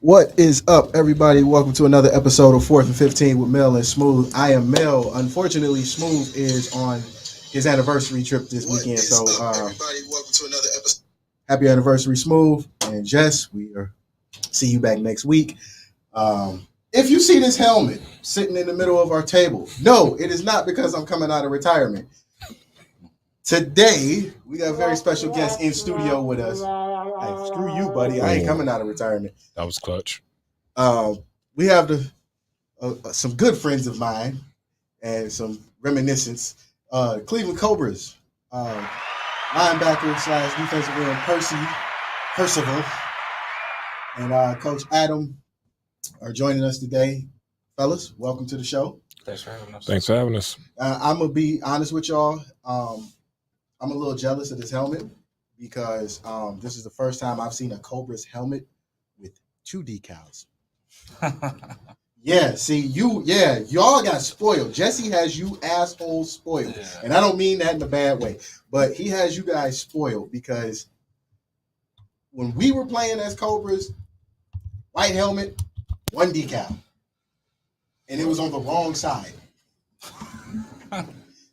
What is up, everybody? Welcome to another episode of 4th and 15 with Mel and Smooth. I am Mel. Unfortunately, Smooth is on his anniversary trip this weekend. So, everybody, welcome to another episode. Happy anniversary, Smooth. And Jess, we are see you back next week. If you see this helmet sitting in the middle of our table, no, it is not because I'm coming out of retirement. Today, we got a very special guest in studio with us. Hey, screw you, buddy. I ain't coming out of retirement. That was clutch. We have some good friends of mine and some reminiscence. Cleveland Cobras, linebacker / defensive end Percival, and Coach Adam are joining us today. Fellas, welcome to the show. Thanks for having us. Thanks for having us. I'm going to be honest with y'all. I'm a little jealous of this helmet because this is the first time I've seen a Cobras helmet with 2 decals. Yeah, see, y'all got spoiled. Jesse has you assholes spoiled. Yeah. And I don't mean that in a bad way, but he has you guys spoiled because when we were playing as Cobras, white helmet, 1 decal. And it was on the wrong side.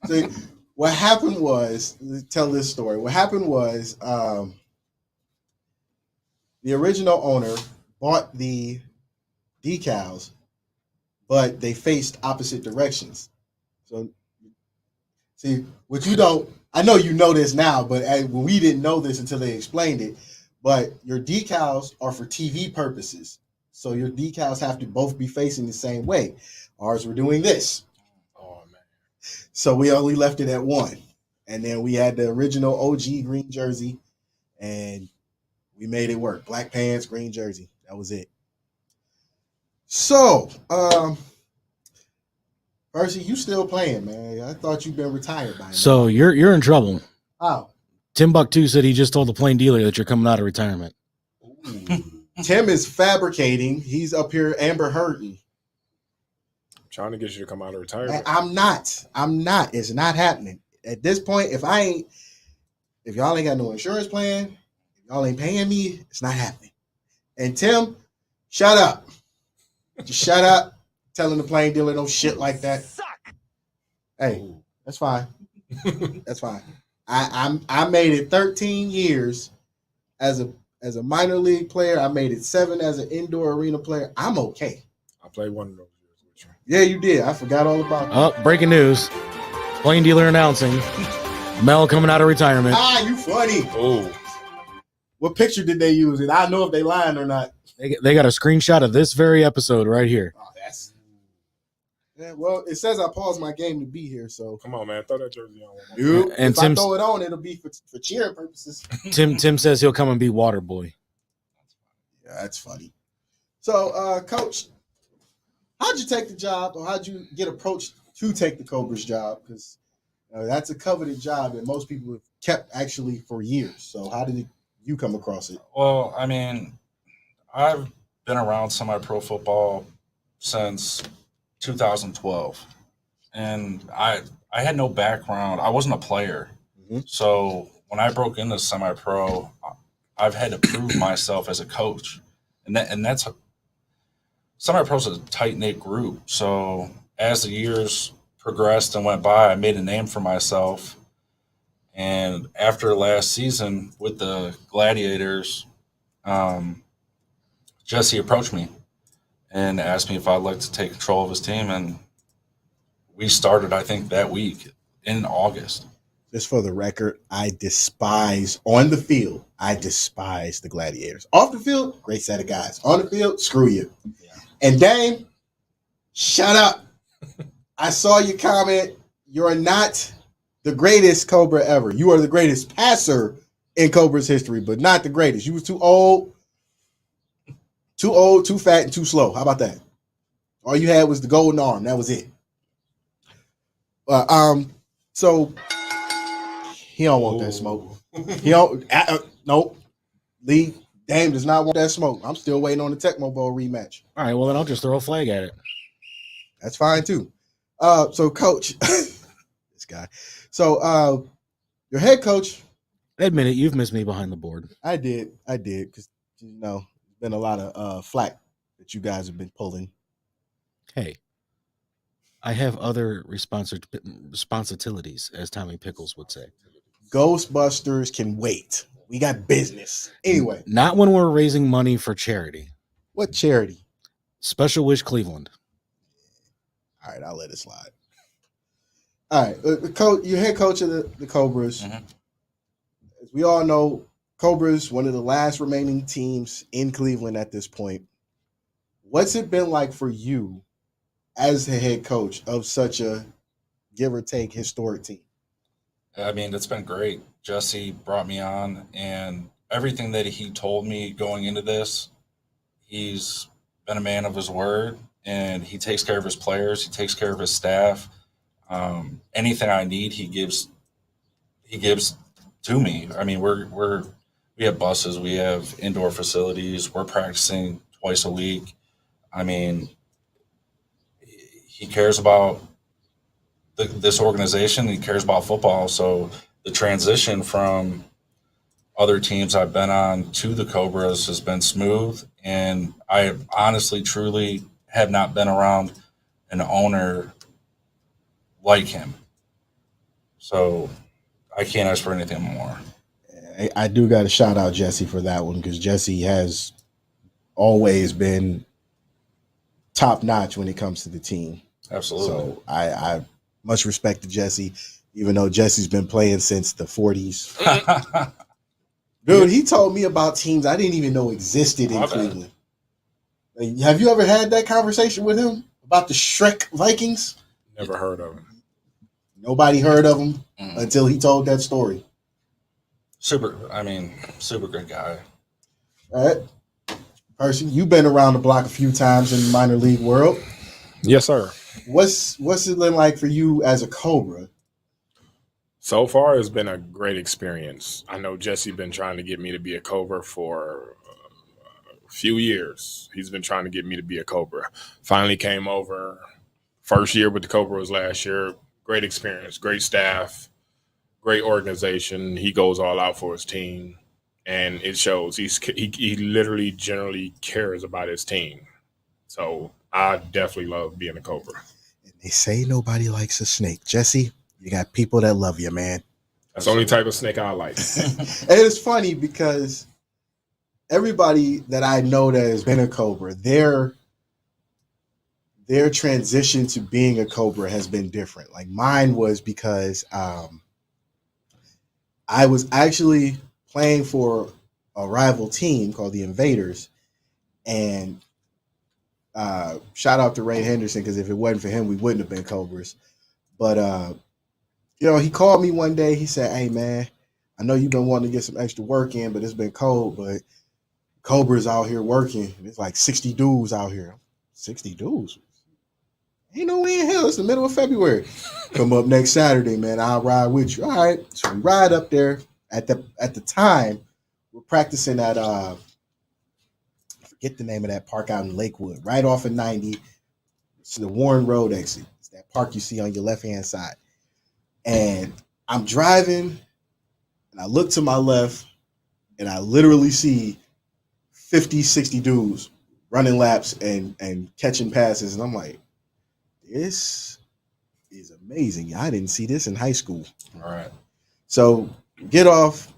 So what happened was, tell this story. What happened was the original owner bought the decals, but they faced opposite directions. So, see, what you don't, I know you know this now, but we didn't know this until they explained it, but your decals are for TV purposes. So your decals have to both be facing the same way. Ours were doing this. Oh, man. So we only left it at 1. And then we had the original OG green jersey, and we made it work. Black pants, green jersey. That was it. So, Percy, you still playing, man. I thought you'd been retired by now. So you're in trouble. How? Timbuktu said he just told the plain dealer that you're coming out of retirement. Tim is fabricating. He's up here Amber Hearding. Trying to get you to come out of retirement. I'm not. It's not happening. At this point, if y'all ain't got no insurance plan, if y'all ain't paying me, it's not happening. And Tim, shut up. Just shut up. Telling the plain dealer no shit like that. Suck. Hey, that's fine. That's fine. I made it 13 years as a minor league player. I made it 7 as an indoor arena player. I'm okay. I played one of those years with you. Yeah, you did. I forgot all about that. Oh, breaking news. Plain dealer announcing Mel coming out of retirement. You funny. Oh. What picture did they use? And I know if they lying or not. They got a screenshot of this very episode right here. Oh, that's... Yeah, well, it says I paused my game to be here, so... Come on, man. Throw that jersey on. Dude, and if I throw it on, it'll be for cheering purposes. Tim says he'll come and be water boy. Yeah, that's funny. So, Coach, how'd you take the job, or how'd you get approached to take the Cobras job? Because that's a coveted job that most people have kept actually for years. So how did you come across it? Well, I mean, I've been around semi-pro football since 2012, and I had no background. I wasn't a player. Mm-hmm. So when I broke into semi-pro, I've had to prove myself as a coach, and that's semi-pro is a tight-knit group. So as the years progressed and went by, I made a name for myself. And after last season with the Gladiators, Jesse approached me and asked me if I'd like to take control of his team. And we started, I think, that week in August. Just for the record, on the field, I despise the Gladiators. Off the field, great set of guys. On the field, screw you. Yeah. And Dame, shut up. I saw your comment. You're not the greatest Cobra ever. You are the greatest passer in Cobra's history, but not the greatest. You was too old, too fat, and too slow. How about that? All you had was the golden arm. That was it. So he don't want that smoke. He don't. Nope. Lee Dame does not want that smoke. I'm still waiting on the Tecmo Bowl rematch. All right, well then I'll just throw a flag at it. That's fine too. So coach, this guy. So your head coach. Admit it, you've missed me behind the board. I did, because there's been a lot of flack that you guys have been pulling. Hey, I have other responsibilities, as Tommy Pickles would say. Ghostbusters can wait. We got business. Anyway. Not when we're raising money for charity. What charity? Special Wish Cleveland. All right, I'll let it slide. All right, coach, your head coach of the Cobras. Mhm. As we all know, Cobras, one of the last remaining teams in Cleveland at this point. What's it been like for you as the head coach of such a give or take historic team? I mean, it's been great. Jesse brought me on, and everything that he told me going into this, he's been a man of his word, and he takes care of his players. He takes care of his staff. Anything I need, he gives to me. I mean, we have buses, we have indoor facilities. We're practicing twice a week. I mean, he cares about this organization. He cares about football. So the transition from other teams I've been on to the Cobras has been smooth. And I honestly, truly have not been around an owner like him. So I can't ask for anything more. I do got to shout out Jesse for that one, because Jesse has always been top notch when it comes to the team. Absolutely. So I much respect to Jesse, even though Jesse's been playing since the 40s. Dude, he told me about teams I didn't even know existed in Cleveland. Have you ever had that conversation with him about the Shrek Vikings? Never heard of him. Nobody heard of him until he told that story. Super good guy. All right. Person, you've been around the block a few times in the minor league world. Yes, sir. What's it been like for you as a Cobra? So far, it's been a great experience. I know Jesse been trying to get me to be a Cobra for a few years. He's been trying to get me to be a Cobra. Finally came over. First year with the Cobra was last year. Great experience, great staff, great organization. He goes all out for his team, and it shows. He literally generally cares about his team. So I definitely love being a Cobra. And they say nobody likes a snake. Jesse, you got people that love you, man. That's the only type of snake I like. And it's funny because everybody that I know that has been a Cobra, their transition to being a Cobra has been different. Like mine was because I was actually playing for a rival team called the Invaders, and shout out to Ray Henderson, because if it wasn't for him, we wouldn't have been Cobras. But he called me one day. He said, "Hey man, I know you've been wanting to get some extra work in, but it's been cold. But Cobra's out here working. It's like 60 dudes out here. 60 dudes? Ain't no way in hell. It's the middle of February. Come up next Saturday, man. I'll ride with you." All right. So we ride up there. At the time, we're practicing at I forget the name of that park out in Lakewood, right off of 90. It's the Warren Road exit. It's that park you see on your left-hand side. And I'm driving, and I look to my left, and I literally see 50, 60 dudes running laps and catching passes. And I'm like, this is amazing. I didn't see this in high school. All right. So get off,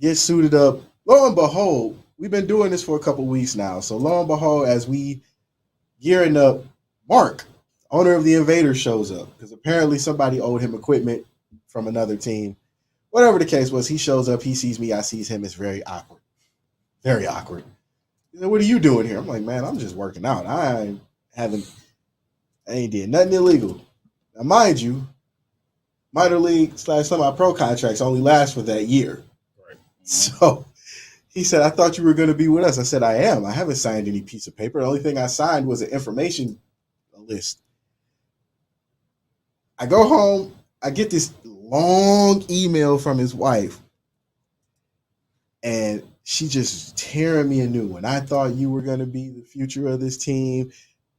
get suited up. Lo and behold, we've been doing this for a couple weeks now. So lo and behold, as we gearing up, Mark, owner of the Invaders, shows up because apparently somebody owed him equipment from another team. Whatever the case was, he shows up, he sees me, I sees him. It's very awkward. Very awkward. He said, "What are you doing here?" I'm like, "Man, I'm just working out. I haven't." I ain't did nothing illegal. Now, mind you, minor league / semi-pro contracts only last for that year. Right. So he said, I thought you were going to be with us. I said, I am. I haven't signed any piece of paper. The only thing I signed was an information list. I go home. I get this long email from his wife. And she just tearing me a new one. I thought you were going to be the future of this team.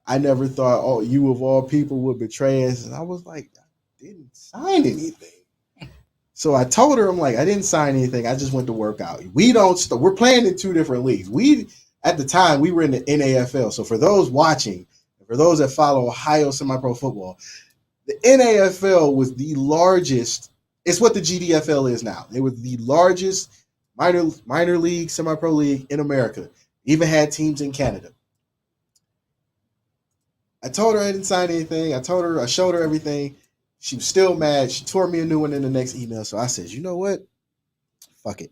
I never thought you of all people would betray us. And I was like, I didn't sign anything. So I told her, I'm like, I didn't sign anything. I just went to work out. We're playing in 2 different leagues. At the time, we were in the NAFL. So for those watching, for those that follow Ohio semi-pro football, the NAFL was the largest. It's what the GDFL is now. It was the largest minor league, semi-pro league in America. Even had teams in Canada. I told her I didn't sign anything. I showed her everything. She was still mad. She tore me a new one in the next email. So I said, you know what? Fuck it.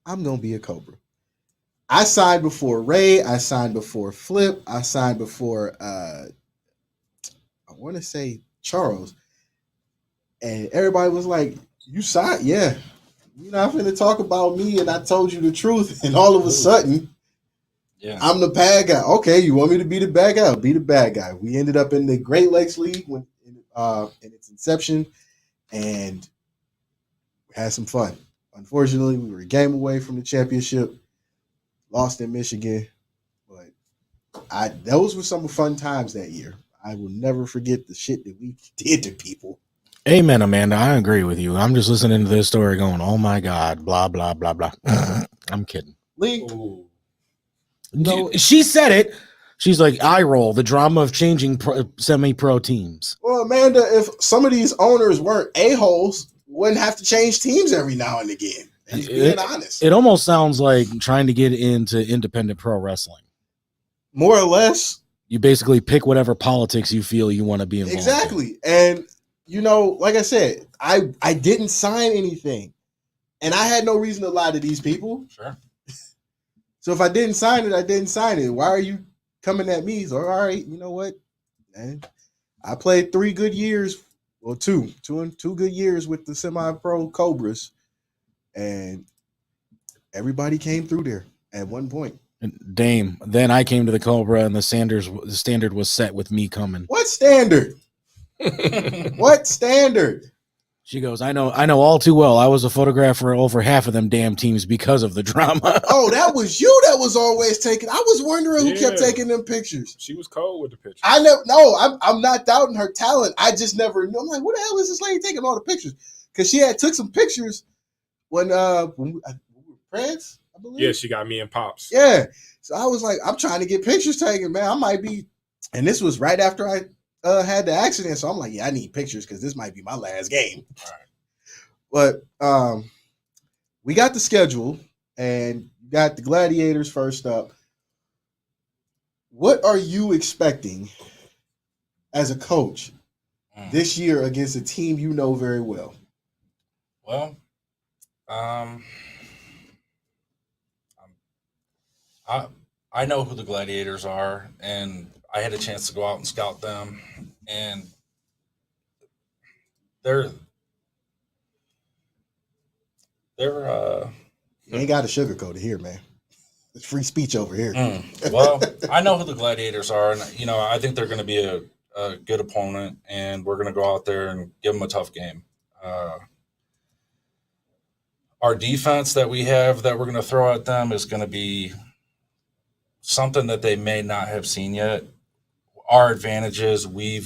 I'm going to be a Cobra. I signed before Ray. I signed before Flip. I signed before, I want to say Charles. And everybody was like, you signed? Yeah. You're not going to talk about me and I told you the truth. And all of a sudden, I'm the bad guy. Okay, you want me to be the bad guy? I'll be the bad guy. We ended up in the Great Lakes League in its inception, and we had some fun. Unfortunately, we were a game away from the championship, lost in Michigan, but those were some fun times that year. I will never forget the shit that we did to people. Amen, Amanda. I agree with you. I'm just listening to this story going, oh my God, blah, blah, blah, blah. I'm kidding. Lee, no, she said it. She's like, eye roll, the drama of changing semi-pro teams. Well, Amanda, if some of these owners weren't a-holes, wouldn't have to change teams every now and again. He's being honest. It almost sounds like trying to get into independent pro wrestling. More or less. You basically pick whatever politics you feel you want to be involved Exactly. And, like I said, I didn't sign anything. And I had no reason to lie to these people. Sure. So if I didn't sign it, I didn't sign it. Why are you coming at me? So, all right, you know what? Man, I played 3 good years. Well, two good years with the semi-pro Cobras. And everybody came through there at one point. Dame. Then I came to the Cobra, and the standard was set with me coming. What standard? What standard? She goes, I know all too well. I was a photographer over half of them damn teams because of the drama. Oh, that was you that was always taking. I was wondering who kept taking them pictures. She was cold with the pictures. I'm not doubting her talent. I just never knew. I'm like, what the hell is this lady taking all the pictures? Because she had took some pictures when we were friends, I believe. Yeah, she got me and Pops. Yeah. So I was like, I'm trying to get pictures taken, man. I might be. And this was right after I had the accident. So I'm like, yeah, I need pictures because this might be my last game. All right. But we got the schedule and got the Gladiators first up. What are you expecting as a coach this year against a team you know very well? Well, I know who the Gladiators are, and I had a chance to go out and scout them, and they're you ain't got to sugarcoat it here, man. It's free speech over here. Well, I know who the Gladiators are, and I think they're going to be a good opponent, and we're going to go out there and give them a tough game. Our defense that we have that we're going to throw at them is going to be something that they may not have seen yet. Our advantage is we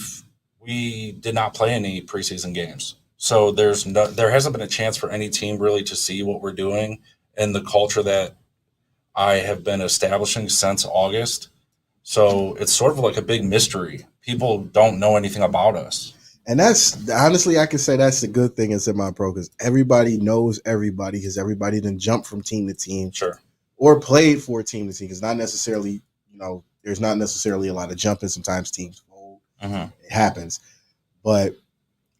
did not play any preseason games. So there hasn't been a chance for any team really to see what we're doing and the culture that I have been establishing since August. So it's sort of like a big mystery. People don't know anything about us. And that's honestly, I can say that's the good thing in semi-pro because everybody knows everybody because everybody done jumped from team to team. Sure. Or played for a team to team. It's not necessarily, there's not necessarily a lot of jumping. Sometimes teams fold. It happens. But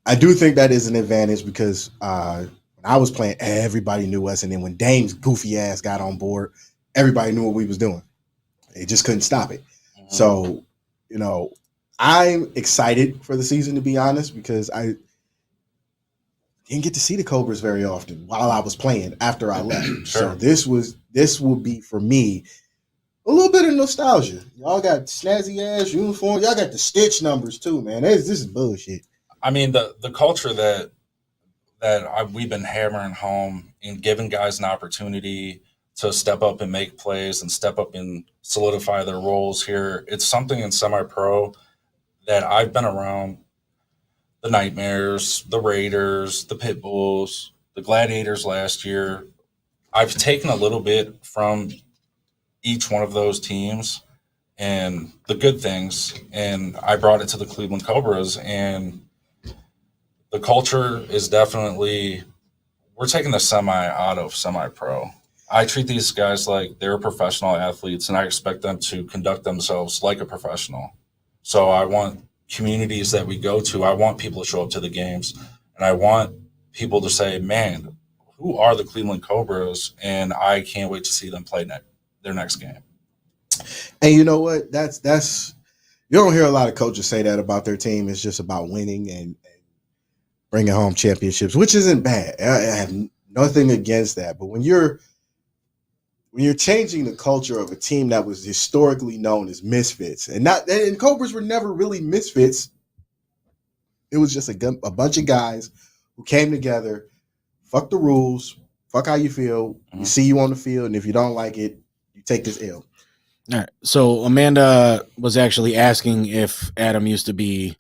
I do think that is an advantage because when I was playing, everybody knew us. And then when Dame's goofy ass got on board, everybody knew what we was doing. They just couldn't stop it. So, I'm excited for the season, to be honest, because I didn't get to see the Cobras very often while I was playing after I left. Sure. So this will be for me a little bit of nostalgia. Y'all got snazzy ass uniform. Y'all got the stitch numbers too, man. This is bullshit. I mean, the culture we've been hammering home and giving guys an opportunity to step up and make plays and step up and solidify their roles here. It's something in semi-pro that I've been around. The Nightmares, the Raiders, the Pit Bulls, the Gladiators last year. I've taken a little bit from each one of those teams and the good things, and I brought it to the Cleveland Cobras, and the culture is definitely, we're taking the semi out of semi-pro. I treat these guys like they're professional athletes, and I expect them to conduct themselves like a professional. So I want communities that we go to, I want people to show up to the games, and I want people to say, man, who are the Cleveland Cobras? And I can't wait to see them play their next game. And you know what? That's you don't hear a lot of coaches say that about their team. It's just about winning and bringing home championships, which isn't bad. I have nothing against that. But when you're changing the culture of a team that was historically known as misfits, and Cobras were never really misfits. It was just a bunch of guys who came together, fuck the rules, fuck how you feel. We see you on the field, and if you don't like it, you take this L. All right. So Amanda was actually asking if Adam used to be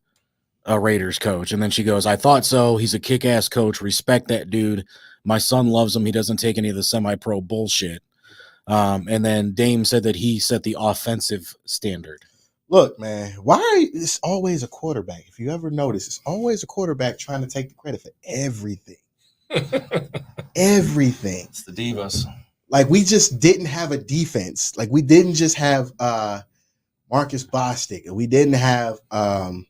a Raiders coach, and then she goes, "I thought so. He's a kick-ass coach. Respect that dude. My son loves him. He doesn't take any of the semi-pro bullshit." And then Dame said that he set the offensive standard. Look, man, why is always a quarterback? If you ever notice, it's always a quarterback trying to take the credit for everything. Everything. It's the divas. Like, we just didn't have a defense. Like, we didn't just have Marcus Bostic, and we didn't have the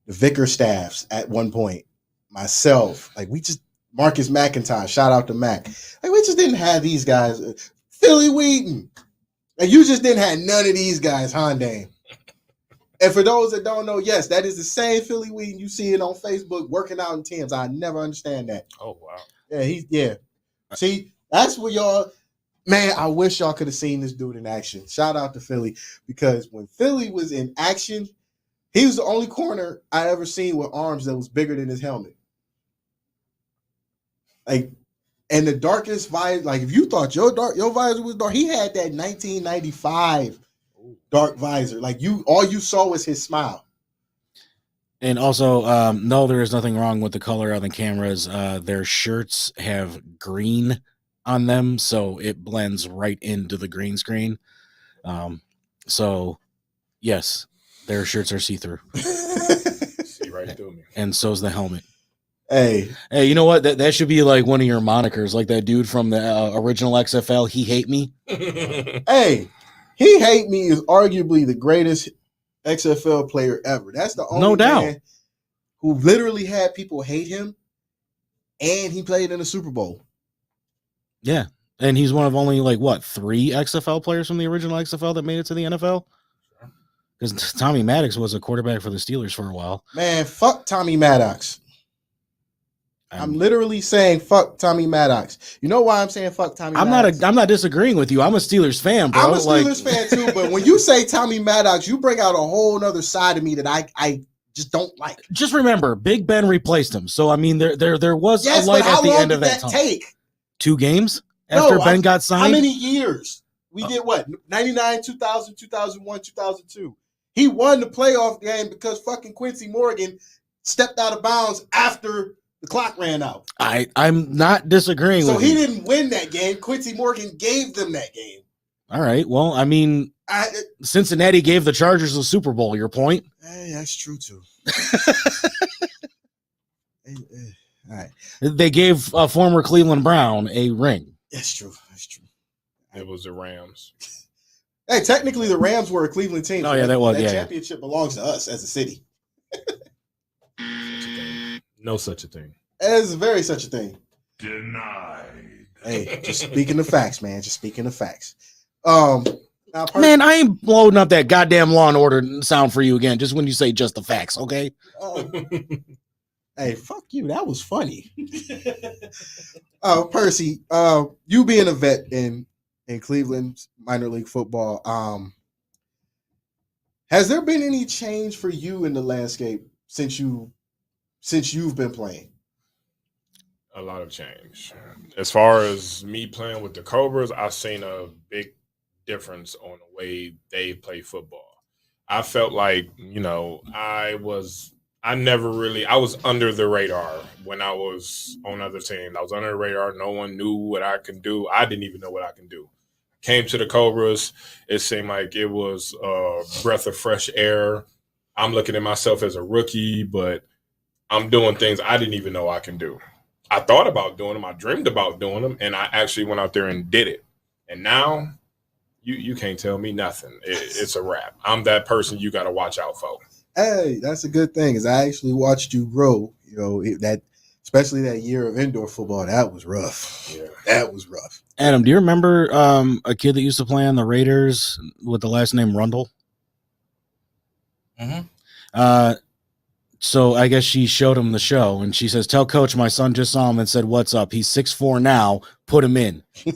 Vicker staffs at one point. Myself, like, we just Marcus McIntyre, shout out to Mac. Like, we just didn't have these guys. Philly Wheaton. Like, you just didn't have none of these guys, Dame. And for those that don't know, yes, that is the same Philly Wheaton you see it on Facebook working out in Tim's. I never understand that. Oh, wow. Yeah. See, that's what y'all, man, I wish y'all could have seen this dude in action. Shout out to Philly, because when Philly was in action, he was the only corner I ever seen with arms that was bigger than his helmet. Like, and the darkest visor, like, if you thought your visor was dark, he had that 1995 dark visor. Like, all you saw was his smile. And also, no, there is nothing wrong with the color on the cameras. Their shirts have green on them, so it blends right into the green screen. So, yes, their shirts are see-through. See right through me. And so's the helmet. Hey, you know what? That should be like one of your monikers, like that dude from the original XFL. He hate me. Hey, he hate me is arguably the greatest XFL player ever. That's the only man who literally had people hate him, and he played in the Super Bowl. Yeah, and he's one of only 3 XFL players from the original XFL that made it to the NFL. Because Tommy Maddox was a quarterback for the Steelers for a while. Man, fuck Tommy Maddox. I'm literally saying fuck Tommy Maddox. You know why I'm saying fuck Tommy Maddox? I'm not disagreeing with you. I'm a Steelers fan, bro. I'm a Steelers fan too, but when you say Tommy Maddox, you bring out a whole other side of me that I just don't like. Just remember, Big Ben replaced him. So I mean there was a light at the end of that tunnel. Take 2 games after Ben got signed? How many years? We did what? 99, 2000, 2001, 2002. He won the playoff game because fucking Quincy Morgan stepped out of bounds after the clock ran out. I'm not disagreeing with you. So he didn't win that game. Quincy Morgan gave them that game. All right. Well, I mean, Cincinnati gave the Chargers the Super Bowl. Your point? Hey, that's true too. All right. They gave a former Cleveland Brown a ring. That's true. That's true. It was the Rams. Hey, technically the Rams were a Cleveland team. Oh, yeah, that was. That championship belongs to us as a city. No such a thing. There's very such a thing. Denied. Hey, just speaking the facts, man. Just speaking the facts. Now, Man, I ain't loading up that goddamn Law and Order sound for you again. Just when you say just the facts, okay? Hey, fuck you. That was funny. Percy, you being a vet in Cleveland minor league football, has there been any change for you in the landscape since you've been playing? A lot of change. As far as me playing with the Cobras, I've seen a big difference on the way they play football. I felt like, I was under the radar when I was on other teams. I was under the radar. No one knew what I can do. I didn't even know what I can do. Came to the Cobras, it seemed like it was a breath of fresh air. I'm looking at myself as a rookie, but I'm doing things I didn't even know I can do. I thought about doing them. I dreamed about doing them, and I actually went out there and did it. And now you can't tell me nothing. It's a wrap. I'm that person you got to watch out for. Hey, that's a good thing, is I actually watched you grow. That especially that year of indoor football, that was rough. Yeah. That was rough. Adam, do you remember a kid that used to play on the Raiders with the last name Rundle? Mm-hmm. So I guess she showed him the show, and she says, "Tell coach my son just saw him and said, 'What's up?' He's 6'4" now. Put him in." He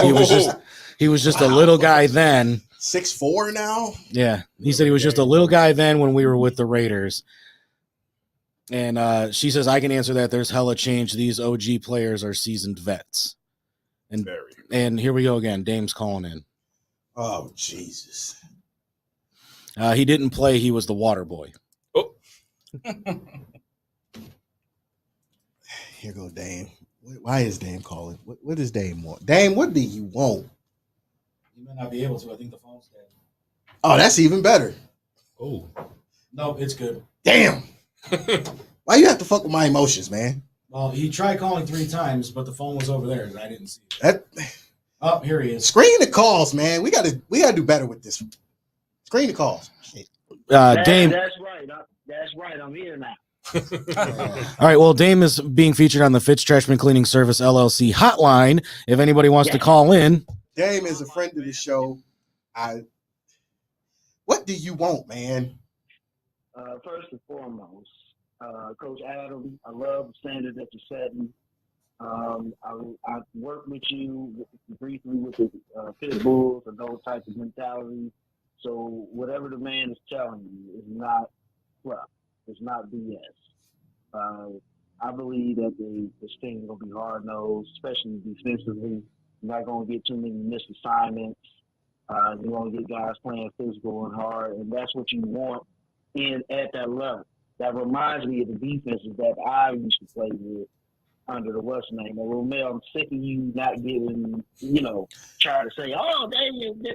was just a little guy then. 6'4" now? Yeah. He said he was just a little guy then when we were with the Raiders. And she says, "I can answer that. There's hella change. These OG players are seasoned vets." And here we go again. Dame's calling in. Oh, Jesus. He didn't play. He was the water boy. Oh. Here go Dame. Why is Dame calling? What does Dame want? Dame, what do you want? You might not be able to. I think the phone's dead. Oh, that's even better. Oh. No, it's good. Damn. Why you have to fuck with my emotions, man? Well, he tried calling 3 times, but the phone was over there, and I didn't see it. That Oh, here he is. screen the calls, man. We gotta do better with this. Screen the calls. Shit. Dame. That's right. That's right. I'm here now. All right. Well, Dame is being featured on the Fitz Trashman Cleaning Service LLC hotline. If anybody wants to call in, Dame is a friend of the show. What do you want, man? First and foremost, Coach Adam, I love the standard that you're setting. I worked with you briefly with the pit bulls and those types of mentalities. So whatever the man is telling you is not fluff. It's not BS. I believe that this team is going to be hard-nosed, especially defensively. You're not going to get too many missed assignments. You're going to get guys playing physical and hard, and that's what you want at that level. That reminds me of the defenses that I used to play with under the what's name. And Romel, I'm sick of you not giving, trying to say, "Oh,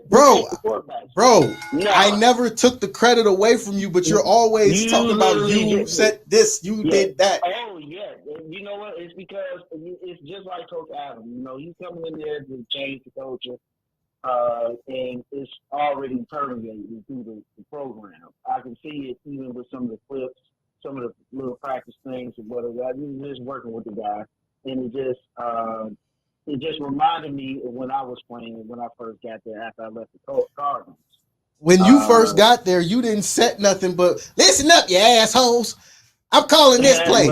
Bro, no. I never took the credit away from you, but you're always talking about you said this, you did that. Oh, yeah. You know what? It's because it's just like Coach Adam. He's coming in there to change the culture, and it's already permeating through the program. I can see it even with some of the clips, some of the little practice things and whatever. I was just working with the guy, and it just reminded me of when I was playing when I first got there after I left the Cardinals. When you first got there, you didn't set nothing but listen up, you assholes. I'm calling this play.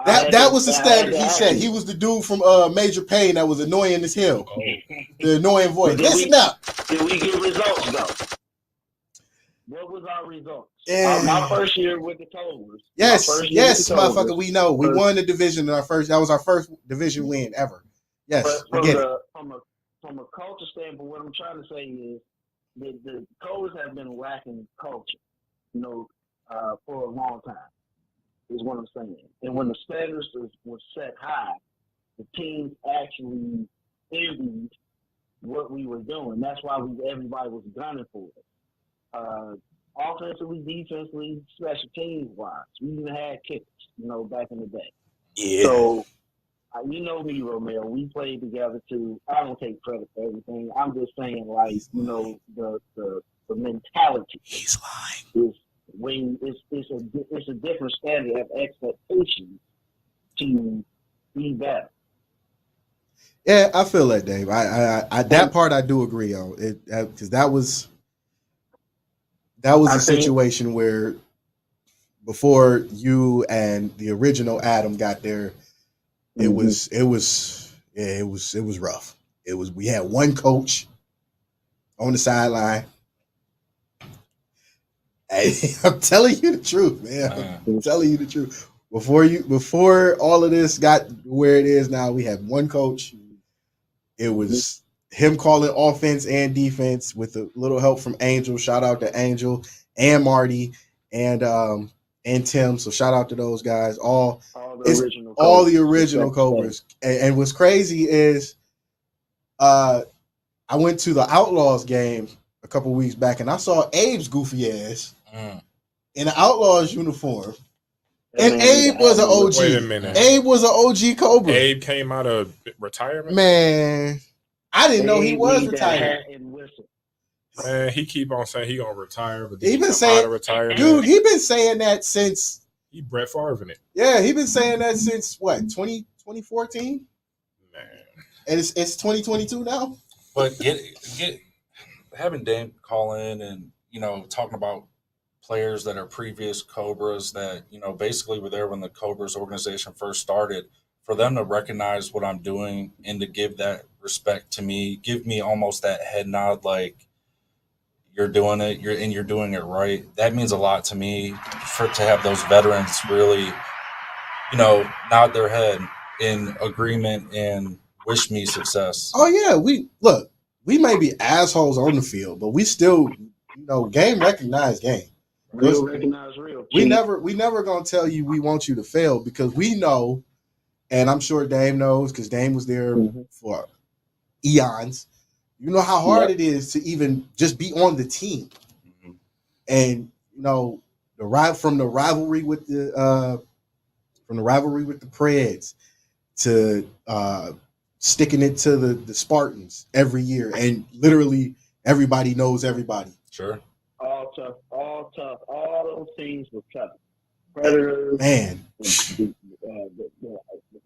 That was the standard. He said he was the dude from Major Payne that was annoying as hell. The annoying voice. Listen up. Did we get results though? What was our results? Yeah. My first year with the Cobras. Yes, motherfucker. We know we won the division in our first. That was our first division win ever. Yes, from a culture standpoint, what I'm trying to say is the Cobras have been lacking culture, for a long time. Is what I'm saying. And when the standards were set high, the teams actually envied what we were doing. That's why everybody was gunning for it. Offensively, defensively, special teams wise. We even had kickers, back in the day. Yeah. So, you know me, Romeo. We played together too. I don't take credit for everything. I'm just saying, the mentality. He's lying. It's a different standard of expectation to be better. Yeah, I feel that, Dave. I that part I do agree on it, because that was I a think situation where before you and the original Adam got there, it was rough. We had one coach on the sideline. Hey, I'm telling you the truth, man. I'm telling you the truth. Before all of this got where it is now, we had one coach. It was him calling offense and defense with a little help from Angel. Shout out to Angel and Marty and Tim. So shout out to those guys. All the original Cobras. And what's crazy is I went to the Outlaws game a couple weeks back, and I saw Abe's goofy ass in an Outlaws uniform. And Abe was an OG. Wait a minute. Abe was an OG Cobra. Abe came out of retirement? Man, I didn't know he was retired. Man, he keep on saying he gonna retire, but he been saying, dude, he been saying that since he Brett Favre in it. Yeah, he been saying that since what, 2014? Man, and it's 2022 now. But get having Dame call in and talking about players that are previous Cobras that basically were there when the Cobras organization first started. For them to recognize what I'm doing and to give that respect to me, give me almost that head nod, like you're doing it, you're doing it right. That means a lot to me to have those veterans really, nod their head in agreement and wish me success. Oh yeah, we may be assholes on the field, but we still, game recognized game. Real recognize real. We never gonna tell you we want you to fail, because we know. And I'm sure Dame knows, because Dame was there for eons. You know how hard it is to even just be on the team. And from the rivalry with the Preds to sticking it to the Spartans every year, and literally everybody knows everybody. Sure. All tough. All those teams were tough. Predators, man.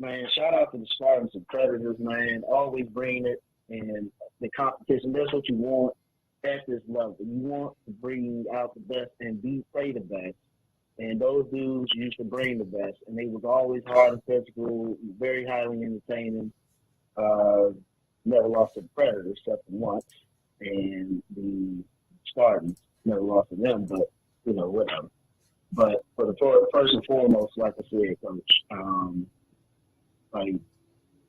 Man, shout out to the Spartans and Predators, man. Always bring it, and the competition. That's what you want at this level. You want to bring out the best and play the best. And those dudes used to bring the best, and they was always hard and physical, very highly entertaining. Never lost to the Predators except for once, and the Spartans never lost to them, but whatever. But for the first and foremost, like I said, Coach, like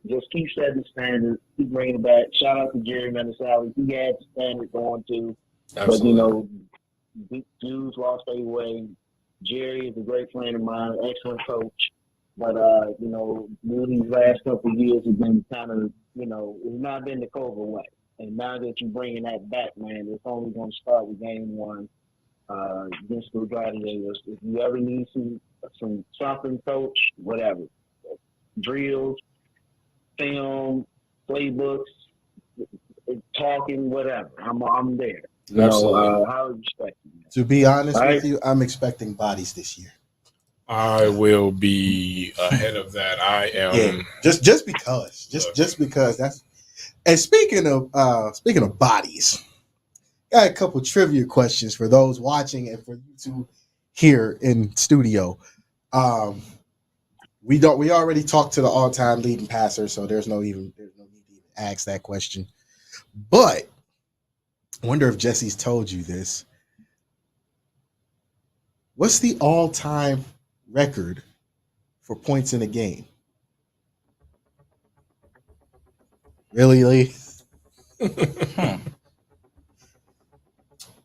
just keep setting the standard, keep bringing it back. Shout out to Jerry Menesali. He had the standard going to, Absolutely. but dudes lost their way. Jerry is a great friend of mine, excellent coach. But these last couple of years have been kind of, it's not been the Cobra way. And now that you're bringing that back, man, it's only going to start with game one. Against the Gladiators. If you ever need something, coach, whatever, drills, film, playbooks, talking, whatever, I'm there. Absolutely. Highly respect you. To be honest with you, I'm expecting bodies this year. I will be ahead of that. I am just because that's. And speaking of bodies. Got a couple trivia questions for those watching and for you two here in studio. We already talked to the all-time leading passer, so there's no need to even ask that question. But I wonder if Jesse's told you this. What's the all-time record for points in a game? Really, Lee?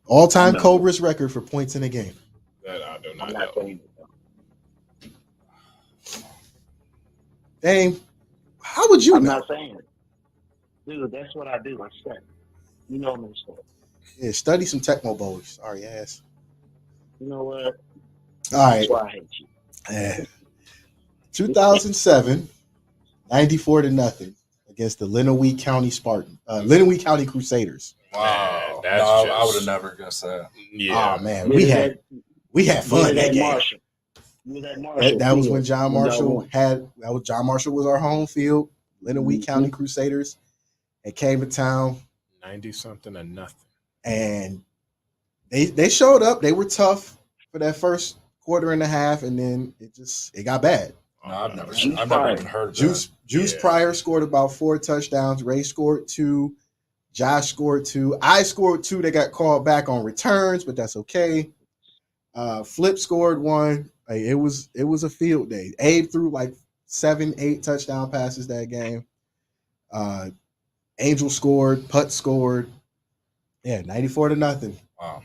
All-time Cobras record for points in a game. That I do not I'm know. not saying it. Dang, how would you I'm know? not saying it. Dude, that's what I do. I study. You know I'm in school. Yeah, study some Tecmo Boys. Sorry, ass. You know what? All right. That's why I hate you. Yeah. 2007, 94-0 against the Lenawee County Crusaders. Wow, Man, I would have never guessed that. Yeah. Oh man, we had fun that game. Marshall. That was when John Marshall John Marshall was our home field. Lenawee County Crusaders. They came to town 90-something and nothing. and they showed up. They were tough for that first quarter and a half, and then it got bad. No, I've never even heard of Juice Pryor scored about 4 touchdowns. Ray scored 2. Josh scored 2. I scored 2 that got called back on returns, but that's okay. Flip scored 1. Like, it was a field day. Abe threw like 7-8 touchdown passes that game. Angel scored. Putt scored. Yeah, 94-0. Wow.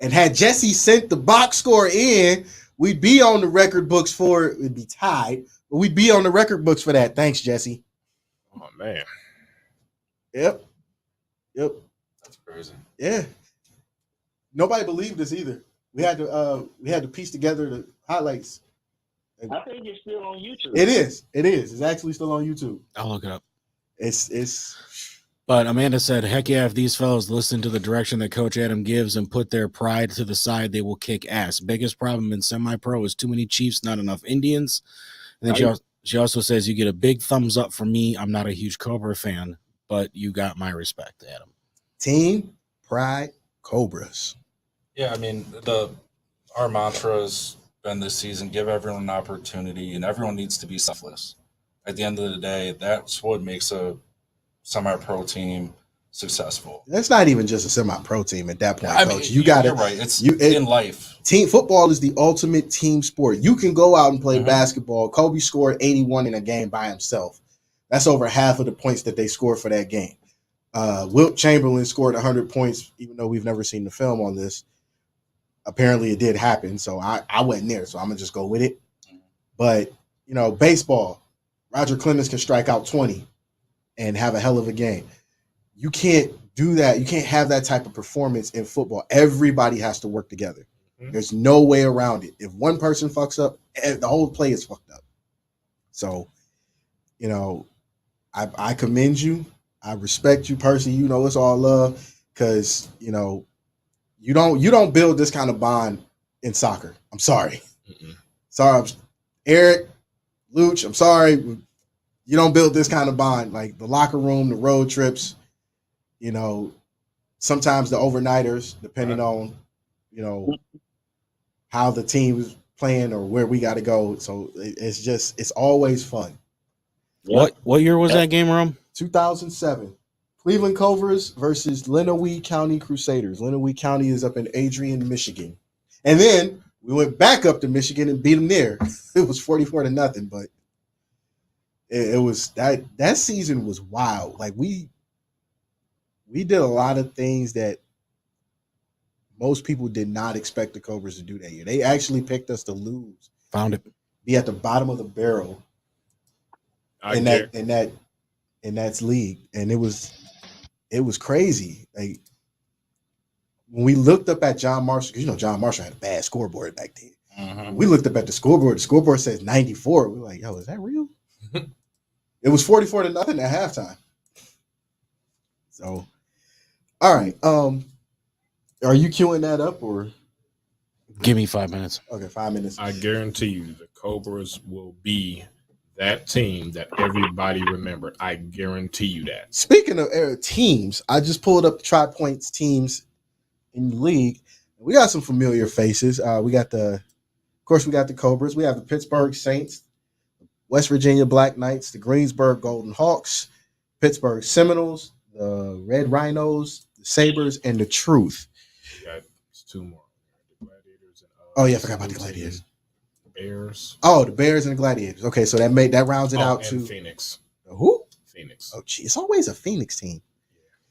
And had Jesse sent the box score in, we'd be on the record books for it. It'd be tied, but we'd be on the record books for that. Thanks, Jesse. Oh, man. Yep. That's crazy. Yeah. Nobody believed us either. We had to piece together the highlights. I think it's still on YouTube. It is. It's actually still on YouTube. I'll look it up. It's But Amanda said, heck yeah, if these fellows listen to the direction that Coach Adam gives and put their pride to the side, they will kick ass. Biggest problem in semi-pro is too many Chiefs, not enough Indians. And then she also says, you get a big thumbs up from me. I'm not a huge Cobra fan, but you got my respect, Adam. Team Pride Cobras. Yeah, I mean, our mantra has been this season, give everyone an opportunity, and everyone needs to be selfless. At the end of the day, that's what makes a semi-pro team successful. That's not even just a semi-pro team at that point, I Coach. mean, you're right. It's in life. Team football is the ultimate team sport. You can go out and play basketball. Kobe scored 81 in a game by himself. That's over half of the points that they scored for that game. Wilt Chamberlain scored 100 points, even though we've never seen the film on this. Apparently it did happen, so I wasn't there, so I'm going to just go with it. But, baseball, Roger Clemens can strike out 20 and have a hell of a game. You can't do that. You can't have that type of performance in football. Everybody has to work together. Mm-hmm. There's no way around it. If one person fucks up, the whole play is fucked up. So, I commend you. I respect you personally. It's all love because, you don't build this kind of bond in soccer. I'm sorry. Mm-mm. Sorry, Eric, Luch, I'm sorry. You don't build this kind of bond. Like the locker room, the road trips, sometimes the overnighters, depending on, how the team is playing or where we got to go. So it's always fun. What year was that game, Rum? 2007. Cleveland Cobras versus Lenawee County Crusaders. Lenawee County is up in Adrian, Michigan. And then we went back up to Michigan and beat them there. It was 44-0, but it was that season was wild. Like we did a lot of things that most people did not expect the Cobras to do that year. They actually picked us to lose. Found it. Be at the bottom of the barrel in that league. And it was crazy. Like when we looked up at John Marshall, because John Marshall had a bad scoreboard back then. Mm-hmm. We looked up at the scoreboard says 94. We were like, yo, is that real? It was 44-0 at halftime. So, all right. Are you queuing that up or? Give me 5 minutes. Okay, 5 minutes. I guarantee you the Cobras will be that team that everybody remembered. I guarantee you that. Speaking of teams, I just pulled up the Tri-Points teams in the league. We got some familiar faces. We got the Cobras. We have the Pittsburgh Saints, West Virginia Black Knights, the Greensburg Golden Hawks, Pittsburgh Seminoles, the Red Rhinos, the Sabres, and the Truth. We got 2 more. The Gladiators and I forgot about the Gladiators. Bears. Oh, the Bears and the Gladiators. Okay, so that rounds it out to Phoenix. Who? Phoenix. Oh, gee, it's always a Phoenix team.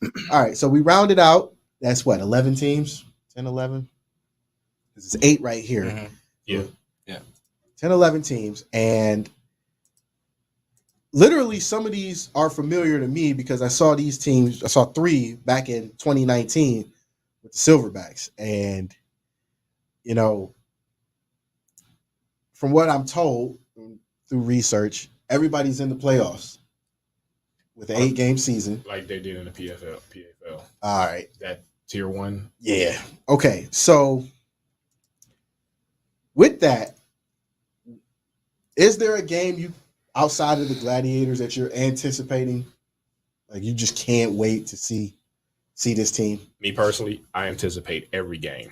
Yeah. All right, so we rounded out. That's what, 11 teams? 10, 11? This is 8 right here. Mm-hmm. Yeah. 10, 11 teams. And literally some of these are familiar to me because I saw these teams. I saw 3 back in 2019 with the Silverbacks. And, from what I'm told through research, everybody's in the playoffs with an 8-game season. Like they did in the PFL. All right. That tier 1. Yeah. Okay. So with that, is there a game outside of the Gladiators that you're anticipating, like you just can't wait to see this team? Me personally, I anticipate every game.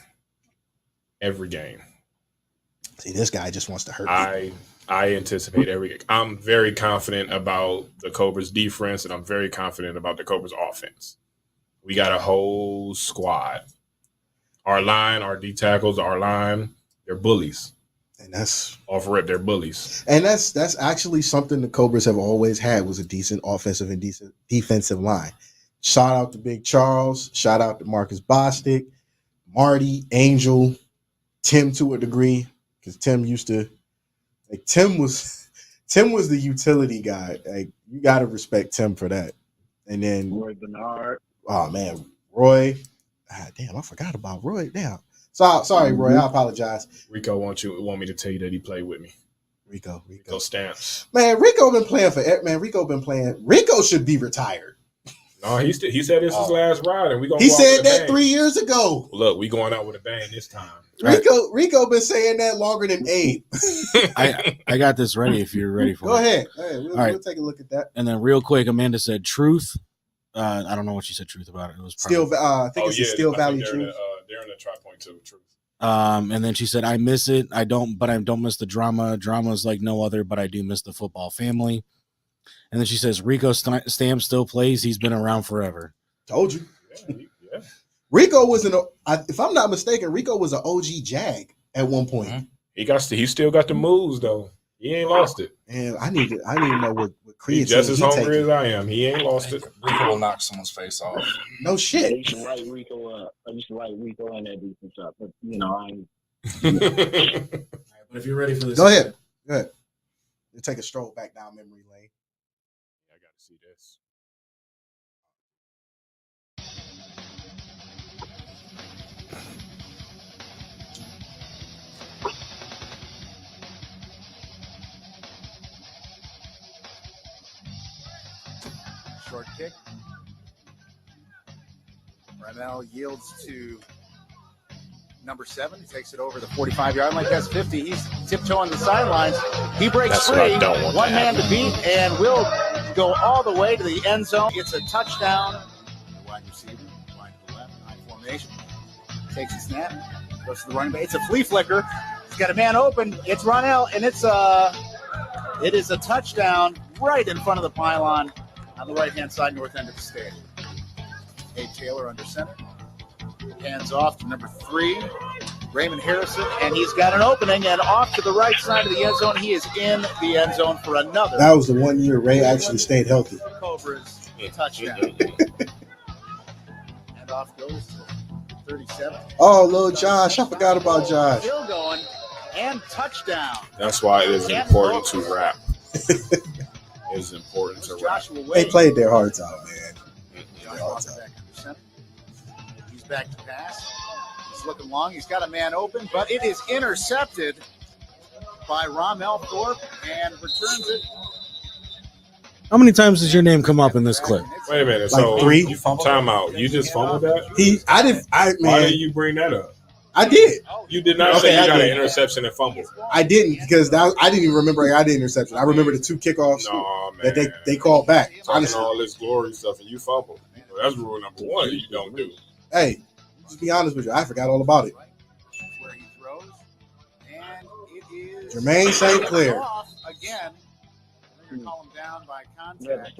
Every game. See, this guy just wants to hurt people. I anticipate every. I'm very confident about the Cobras' defense, and I'm very confident about the Cobras' offense. We got a whole squad. Our line, our D tackles, our line, they're bullies. And that's off rip, they're bullies. And that's actually something the Cobras have always had, was a decent offensive and decent defensive line. Shout out to Big Charles. Shout out to Marcus Bostic, Marty, Angel, Tim to a degree, because Tim used to. Like Tim was the utility guy. Like you got to respect Tim for that. And then Roy Bernard. Oh man, Roy. Damn, I forgot about Roy. Damn. Sorry, Roy. I apologize. Rico want me to tell you that he played with me. Rico Stamps. Man, Rico been playing for. Man, Rico should be retired. No, he said this is his last ride, and we gonna. He said that 3 years ago. Look, we going out with a bang this time. Rico been saying that longer than Abe. I got this ready if you're ready for it. Go ahead. We'll take a look at that. And then real quick, Amanda said truth. I don't know what she said truth about it. It was probably, I think it's a Steel Valley truth. They're in the try point to truth. And then she said, I miss it. I don't miss the drama. Drama is like no other, but I do miss the football family. And then she says, Rico Stamp still plays. He's been around forever. Told you. Yeah. Rico was if I'm not mistaken, Rico was an OG Jag at one point. Mm-hmm. He still got the moves though. He ain't lost it. And I need to know what creatine He's just as hungry as I am. He ain't lost it. Rico will knock someone's face off. No shit. I used to light Rico up. I used to light Rico and that defense up. But I ain't. But if you're ready for this, go ahead. We'll take a stroll back down memory lane. I got to see this. Short kick. Rymel yields to number 7. He takes it over the 45-yard line. That's 50. He's tiptoeing the sidelines. He breaks free. One man to beat and will go all the way to the end zone. It's a touchdown. Wide receiver, wide to the left, high formation. Takes a snap. Goes to the running back. It's a flea flicker. He's got a man open. It's Ronell, and it is a touchdown right in front of the pylon on the right-hand side, north end of the stadium. Abe Taylor under center. Hands off to number 3, Raymond Harrison, and he's got an opening, and off to the right side of the end zone. He is in the end zone for another. That was the 1 year Ray actually stayed healthy. Cobras touchdown. And off goes to 37. Oh, little Josh. I forgot about Josh. Still going, and touchdown. That's why it is important to rap. It's important to rap. They played their hearts out, man. He's back to pass. He's looking long. He's got a man open, but it is intercepted by Rommel Thorpe and returns it. How many times does your name come up in this clip? Wait a minute. Like so 3. Time out. You just fumbled that? Why did you bring that up? I did. You did not say you got an interception and fumble. I didn't, because I didn't even remember I had the interception. I remember the 2 kickoffs that they called back. Honestly, all this glory stuff and you fumbled. Well, that's rule number 1. You don't do. Hey, just be honest with you. I forgot all about it. Where he throws, and it is Jermaine St. Clair. Again, they're gonna call him down by contact.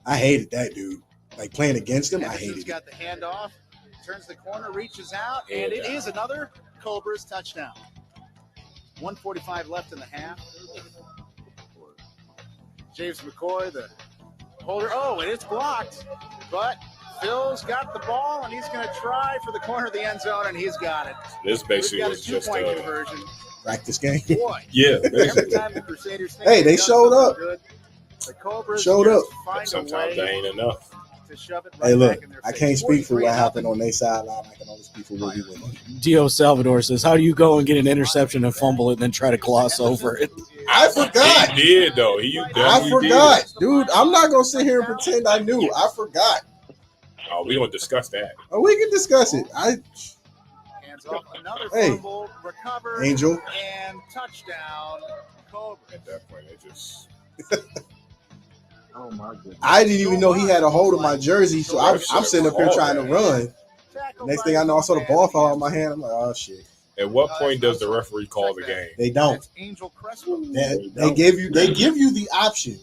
I hated that dude. Like playing against him, I hated He's it. got the handoff, turns the corner, reaches out, and it is another Cobras touchdown. 1:45 left in the half. James McCoy, the holder. Oh, and it's blocked, but Phil's got the ball, and he's going to try for the corner of the end zone, and he's got it. This basically got was a just 2-point conversion. Practice game. Boy, yeah. every time the Crusaders think Hey, they showed up. Good, the Cobras Showed up. find Sometimes a that way ain't enough. to shove it Hey, right look, back in their I face. can't speak for what 43-0. happened on their sideline. I can only speak for what we win. Dio Salvador says, how do you go and get an interception and fumble it and then try to gloss over it? I forgot. He did, though. I forgot. Dude, I'm not going to sit here and pretend I knew. I forgot. Oh, we don't discuss that. Oh, we can discuss it. Hands off. Another Hey, fumble, recovered, Angel. and touchdown, Cobras. At that point, they just. Oh my goodness. I didn't even know he had a hold of my jersey, so I'm sitting up here trying to run. Next thing I know, I saw the ball fall out of my hand. I'm like, oh shit. At what point does the referee call the game? They don't. That's Angel Crespo. They give you the option.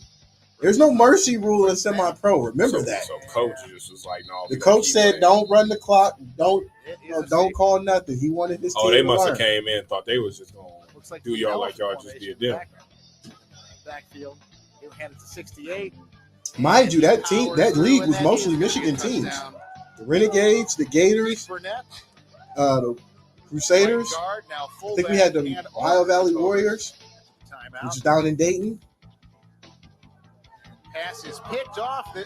There's no mercy rule in semi-pro. Remember that. So coach just was like, no. The coach said, "Don't run the clock. Don't call nothing." He wanted his team Oh, they to must learn. have came in and thought they was just going to do y'all like y'all just did them. Backfield, he'll hand it to 68. Mind you, that league was mostly Michigan teams. The Renegades, the Gators, the Crusaders. I think we had the Ohio Valley Warriors, which is down in Dayton. Pass is picked off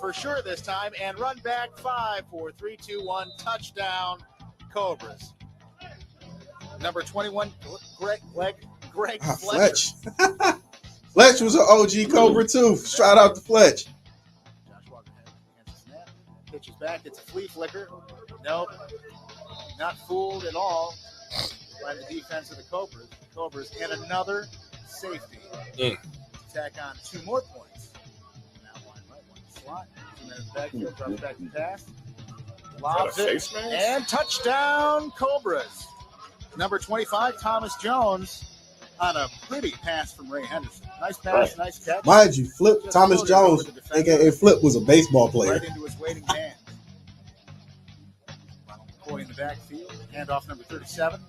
for sure this time and run back 5, 4, 3, 2, 1 touchdown Cobras. Number 21, Greg Fletch. Fletch was an OG Cobra too. Shout out to Fletch. Josh Walker hands the snap, pitches back. It's a flea flicker. Nope, not fooled at all by the defense of the Cobras, and another safety. Tack on 2 more points. Now one right, one slot. 2 minutes backfield, drops back to pass. Lobs it, and touchdown Cobras. Number 25, Thomas Jones, on a pretty pass from Ray Henderson. Nice pass, nice catch. Mind you, Thomas Jones, aka Flip, was a baseball player. Right into his waiting man. McCoy in the backfield. Handoff number 37.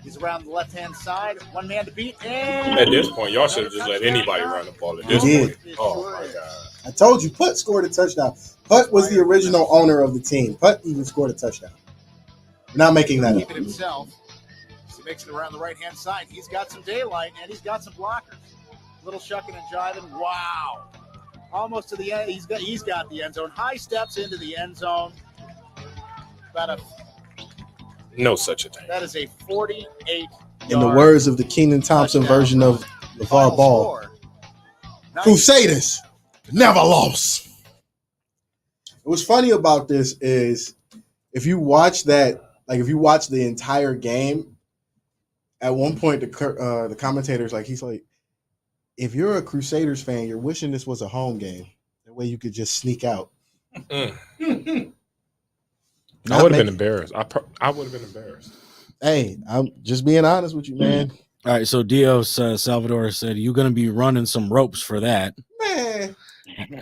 He's around the left-hand side. One man to beat. And at this point, y'all should have just let anybody run the ball at this point. Oh, my God. I told you, Putt scored a touchdown. Putt was the original owner of the team. Putt even scored a touchdown. We're not making that up. Himself. He makes it around the right-hand side. He's got some daylight, and he's got some blockers. Little shucking and jiving. Wow. Almost to the end. He's got the end zone. High steps into the end zone. No such a thing. That is a 48. In the words of the Keenan Thompson version of LeVar Ball, Crusaders never lost. What's funny about this is if you watch the entire game, at one point the commentator's like, he's like, if you're a Crusaders fan, you're wishing this was a home game. That way you could just sneak out. I would have been embarrassed. I would have been embarrassed. Hey, I'm just being honest with you, man. All right, so Dios Salvador said you're going to be running some ropes for that. Man,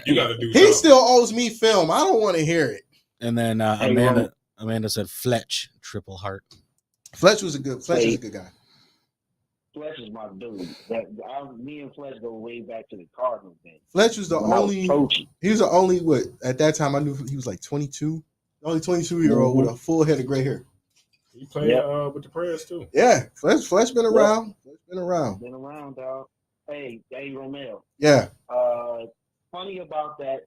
you got to do. He still owes me film. I don't want to hear it. And then Amanda said Fletch, triple heart. Fletch is a good guy. Fletch is my dude. Me and Fletch go way back to the Cardinals days. Fletch was the only. He was the only at that time I knew he was like 22. The only 22-year-old with a full head of gray hair. He played with the Prayers too. Yeah, Fletch been around. Fletch been around. Been around, dog. Hey, Romeo. Yeah. Funny about that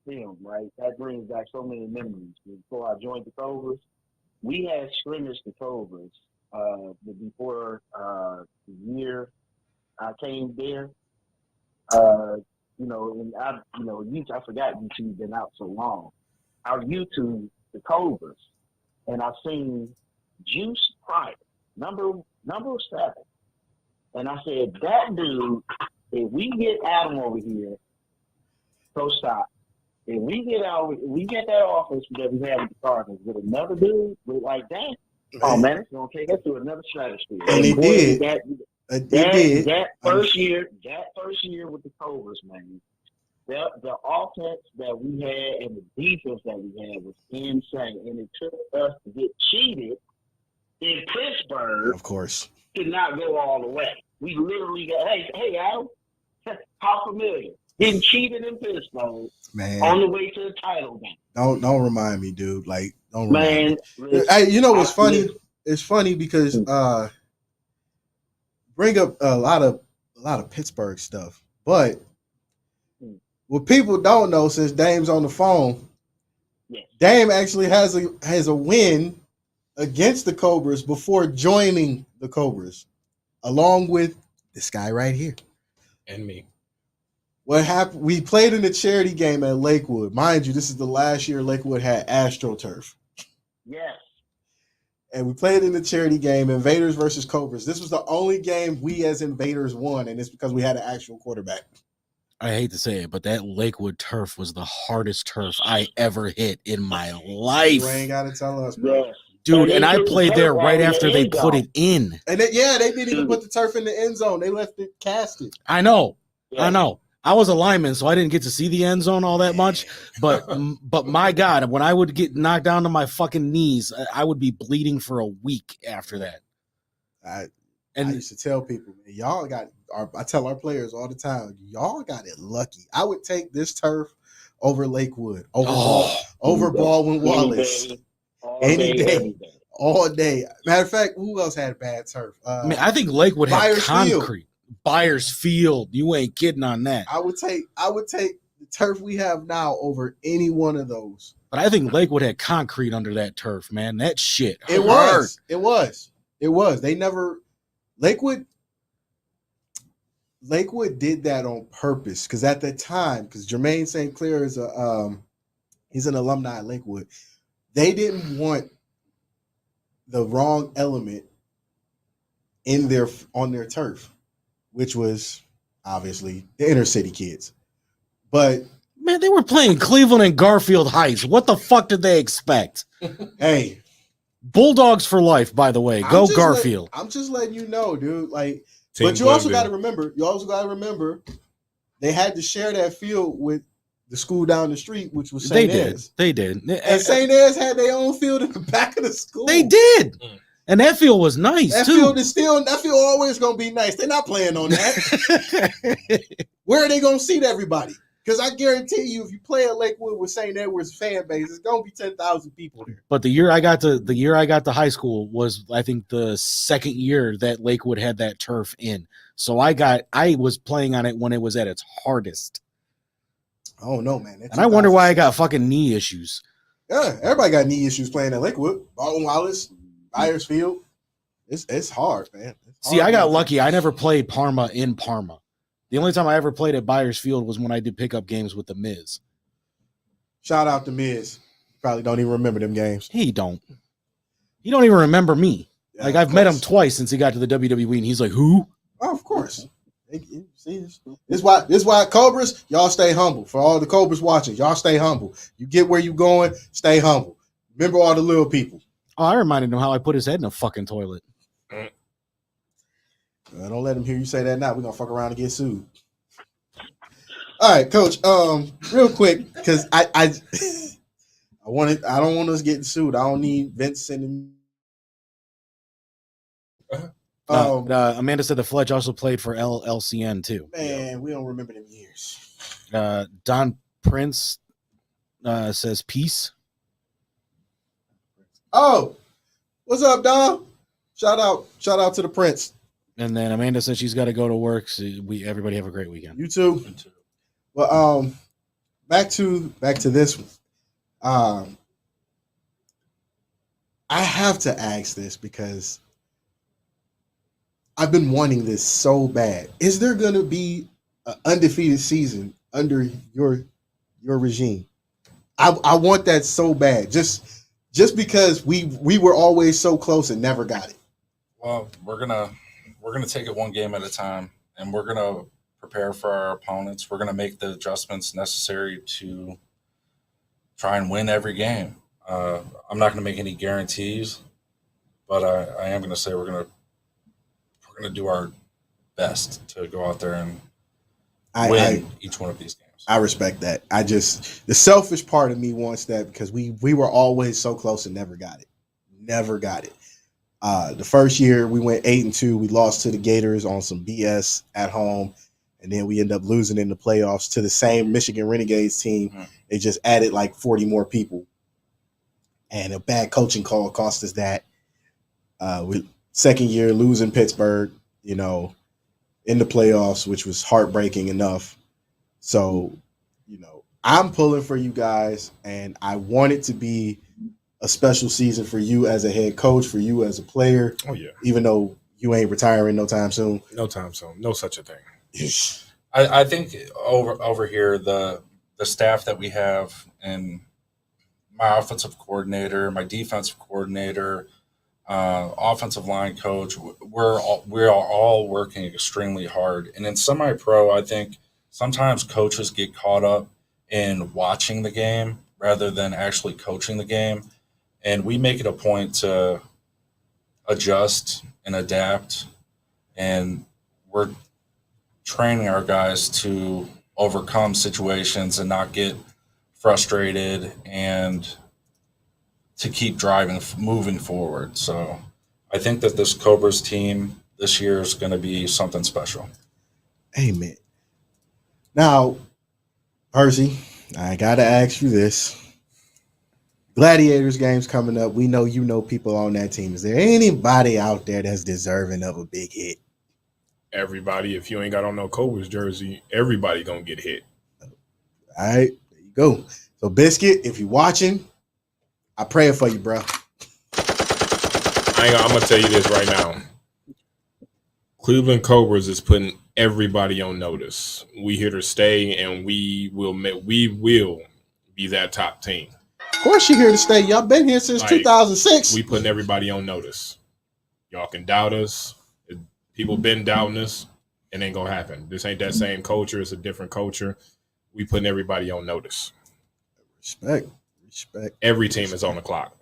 film, right? That brings back so many memories. Before I joined the Cobras, we had scrimmaged the Cobras before the year I came there. I forgot YouTube's been out so long. Our YouTube, the Cobras, and I seen Juice Pryor, number 7. And I said, that dude, if we get Adam over here, so stop. If we get that offense that we have with the Cardinals with another dude, with like that, oh man, it's gonna take us to another stratosphere. And he did. That first year with the Cobras, man. The offense that we had and the defense that we had was insane, and it took us to get cheated in Pittsburgh, of course, to not go all the way. We literally got hey Al, $500,000 getting cheated in Pittsburgh, man, on the way to the title game. Don't remind me, dude. Like, don't remind me. Hey, you know what's funny? It's funny because bring up a lot of Pittsburgh stuff, but what people don't know, since Dame's on the phone, Dame actually has a win against the Cobras before joining the Cobras, along with this guy right here and me. What happened? We played in a charity game at Lakewood. Mind you, this is the last year Lakewood had AstroTurf. Yes. and we played in the charity game, Invaders versus Cobras. This was the only game we as Invaders won, and it's because we had an actual quarterback. I hate to say it, but that Lakewood turf was the hardest turf I ever hit in my life. You ain't got to tell us, bro. Yeah. Dude, and I played there right after they put it in. And they didn't even put the turf in the end zone. They left it casted. I know. Yeah. I know. I was a lineman, so I didn't get to see the end zone all that much. But my God, when I would get knocked down to my fucking knees, I would be bleeding for a week after that. I And used to tell people, man, y'all got. I tell our players all the time, y'all got it lucky. I would take this turf over Lakewood, over Baldwin Wallace, any day, all day. Matter of fact, who else had bad turf? I mean, I think Lakewood had Byers Field. concrete. Byers Field. You ain't kidding on that. I would take the turf we have now over any one of those. But I think Lakewood had concrete under that turf, man. That shit It hurt. was. They never Lakewood did that on purpose because at the time, because Jermaine St. Clair is he's an alumni at Lakewood. They didn't want the wrong element on their turf, which was obviously the inner city kids. But Man, they were playing Cleveland and Garfield Heights. What the fuck did they expect? hey, Bulldogs for life, by the way. Go Garfield. I'm just letting you know, dude. Like, Team but you also got Glenville. to remember, they had to share that field with the school down the street, which was St. Anne's. They did. And St. Anne's had their own field in the back of the school. They did. And that field was nice, That too. field always gonna be nice. They're not playing on that. Where are they gonna seat everybody? Because I guarantee you, if you play at Lakewood with St. Edward's fan base, it's gonna be 10,000 people there. But the year I got to high school was, I think, the second year that Lakewood had that turf in. So I was playing on it when it was at its hardest. Oh no, man! And I wonder why I got fucking knee issues. Yeah, everybody got knee issues playing at Lakewood. Baldwin Wallace, Byers Field. It's hard, man. It's See, hard, I got man. lucky. I never played Parma in Parma. The only time I ever played at Byers Field was when I did pickup games with the Miz. Shout out to Miz. Probably don't even remember them games. He don't even remember me. Yeah, Like, of I've met him course. twice since he got to the WWE, and he's like, who? Oh, of course. See this? This is why Cobras, y'all stay humble. For all the Cobras watching, y'all stay humble. You get where you going, stay humble. Remember all the little people. Oh, I reminded him how I put his head in a fucking toilet. Don't let him hear you say that now. We're gonna fuck around and get sued. All right, Coach. Real quick, because I don't want us getting sued. I don't need Vince sending. Amanda said the Fledge also played for LCN too. Man, we don't remember them years. Don Prince says peace. Oh, what's up, Don? Shout out to the Prince. And then Amanda said she's got to go to work. So everybody have a great weekend. You too. Well, back to this one. I have to ask this because I've been wanting this so bad. Is there going to be an undefeated season under your regime? I want that so bad. Just because we were always so close and never got it. Well, we're gonna take it one game at a time, and we're gonna prepare for our opponents. We're gonna make the adjustments necessary to try and win every game. I'm not gonna make any guarantees, but I am gonna say we're gonna do our best to go out there and win each one of these games. I respect that. The selfish part of me wants that because we were always so close and never got it. Never got it. The first year we went 8-2. We lost to the Gators on some BS at home, and then we end up losing in the playoffs to the same Michigan Renegades team. Mm. They just added like 40 more people, and a bad coaching call cost us that. Second year losing Pittsburgh, in the playoffs, which was heartbreaking enough. So, I'm pulling for you guys, and I want it to be a special season for you as a head coach, for you as a player. Oh yeah. Even though you ain't retiring no time soon. No time soon. No such a thing. I think over here the staff that we have, and my offensive coordinator, my defensive coordinator, offensive line coach. We are all working extremely hard. And in semi-pro, I think sometimes coaches get caught up in watching the game rather than actually coaching the game. And we make it a point to adjust and adapt. And we're training our guys to overcome situations and not get frustrated and to keep driving, moving forward. So I think that this Cobras team this year is going to be something special. Amen. Now, Percy, I got to ask you this. Gladiators games coming up. We know you know people on that team. Is there anybody out there that's deserving of a big hit? Everybody. If you ain't got on no Cobras jersey, everybody going to get hit. All right. There you go. So, Biscuit, if you're watching, I pray for you, bro. I'm going to tell you this right now. Cleveland Cobras is putting everybody on notice. We here to stay, and we will be that top team. Of course you're here to stay. Y'all been here since 2006. We putting everybody on notice. Y'all can doubt us. People been doubting us. It ain't going to happen. This ain't that same culture. It's a different culture. We putting everybody on notice. Respect. Every team is on the clock.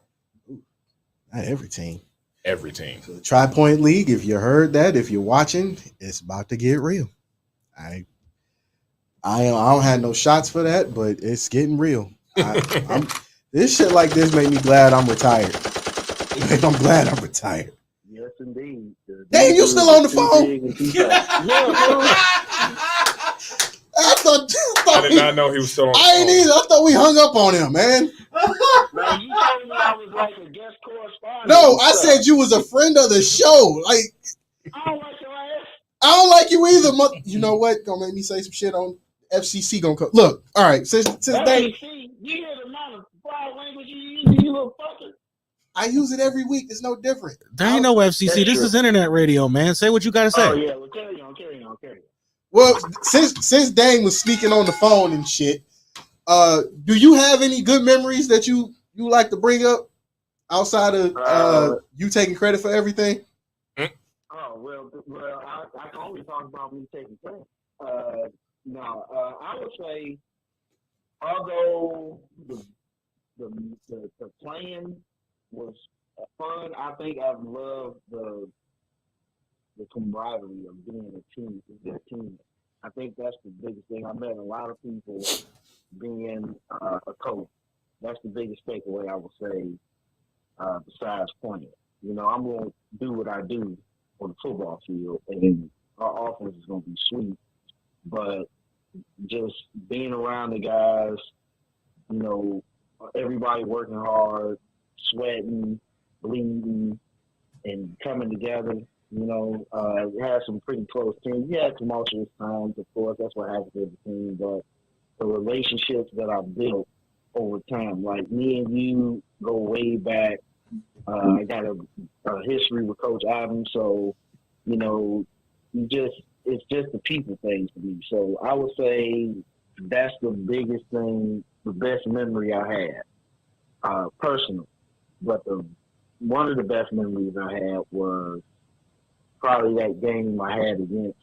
Not every team. Every team. So the Tri-Point League, if you heard that, if you're watching, it's about to get real. I don't have no shots for that, but it's getting real. This shit like this make me glad I'm retired. I'm glad I'm retired. Yes, indeed. Damn, you still on the phone? I did not know he was still on the phone. I ain't either. I thought we hung up on him, man. Now, you told me I was like a guest correspondent. No, I said you was a friend of the show. Like, I don't like your ass. I don't like you either. You know what? Gonna make me say some shit on FCC. Gonna come. Look, all right. Since they, you hear the amount of foul language you use, you little fucker. I use it every week. It's no different. There ain't no FCC. This is internet radio, man. Say what you got to say. Oh, yeah. Well, carry on. Well, since Dane was speaking on the phone and shit, do you have any good memories that you like to bring up outside of you taking credit for everything? Oh, well, I can only talk about me taking credit. No, I would say, although the playing was fun, I think I've loved the camaraderie of being a team. I think that's the biggest thing. I met a lot of people being a coach. That's the biggest takeaway, I would say, besides playing. You know, I'm going to do what I do on the football field, and our offense is going to be sweet. But just being around the guys, you know, everybody working hard, sweating, bleeding, and coming together. You know, we had some pretty close teams. We had tumultuous times, of course. That's what happens with the team. But the relationships that I've built over time, like me and you go way back. I got a history with Coach Adams. So, you know, it's just the people thing for me. So I would say that's the biggest thing, the best memory I had, personally. But one of the best memories I had was probably that game I had against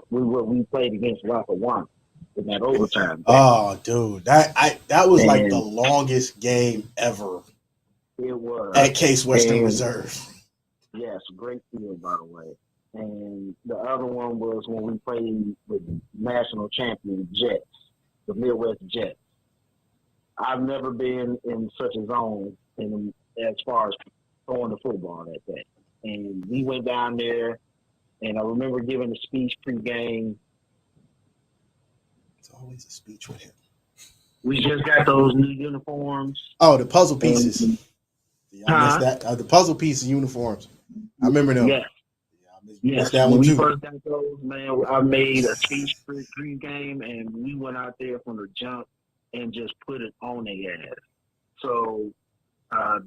we played against Lackawanna in that overtime game. Oh, dude, that was like the longest game ever. It was at Case Western Reserve. Yes, great field, by the way. And the other one was when we played with national champion Jets, the Midwest Jets. I've never been in such a zone as far as throwing the football that day. And we went down there, and I remember giving a speech pregame. It's always a speech with him. We just got those new uniforms. Oh, the puzzle pieces. I missed that. The puzzle pieces uniforms. I remember them. Yes. Yes, when we first got those, man, I made a speech pregame, and we went out there from the jump and just put it on their ass. So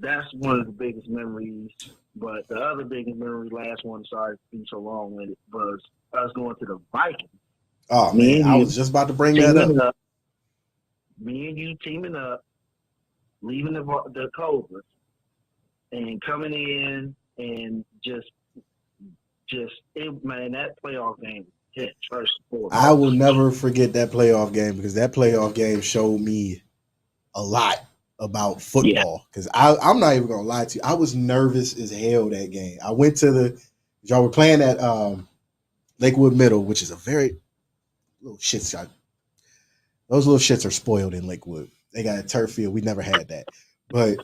that's one of the biggest memories. But the other biggest memory, last one, sorry to be so long with it, was us going to the Vikings. Oh, man, I was just about to bring that up. Me and you teaming up, leaving the Cobras, and coming in and man, that playoff game hit first and foremost. I will never forget that playoff game because that playoff game showed me a lot about football. Because I'm not even gonna lie to you, I was nervous as hell that game. I went to y'all were playing at Lakewood Middle, which is a very little shit shot. Those little shits are spoiled in Lakewood. They got a turf field. We never had that, but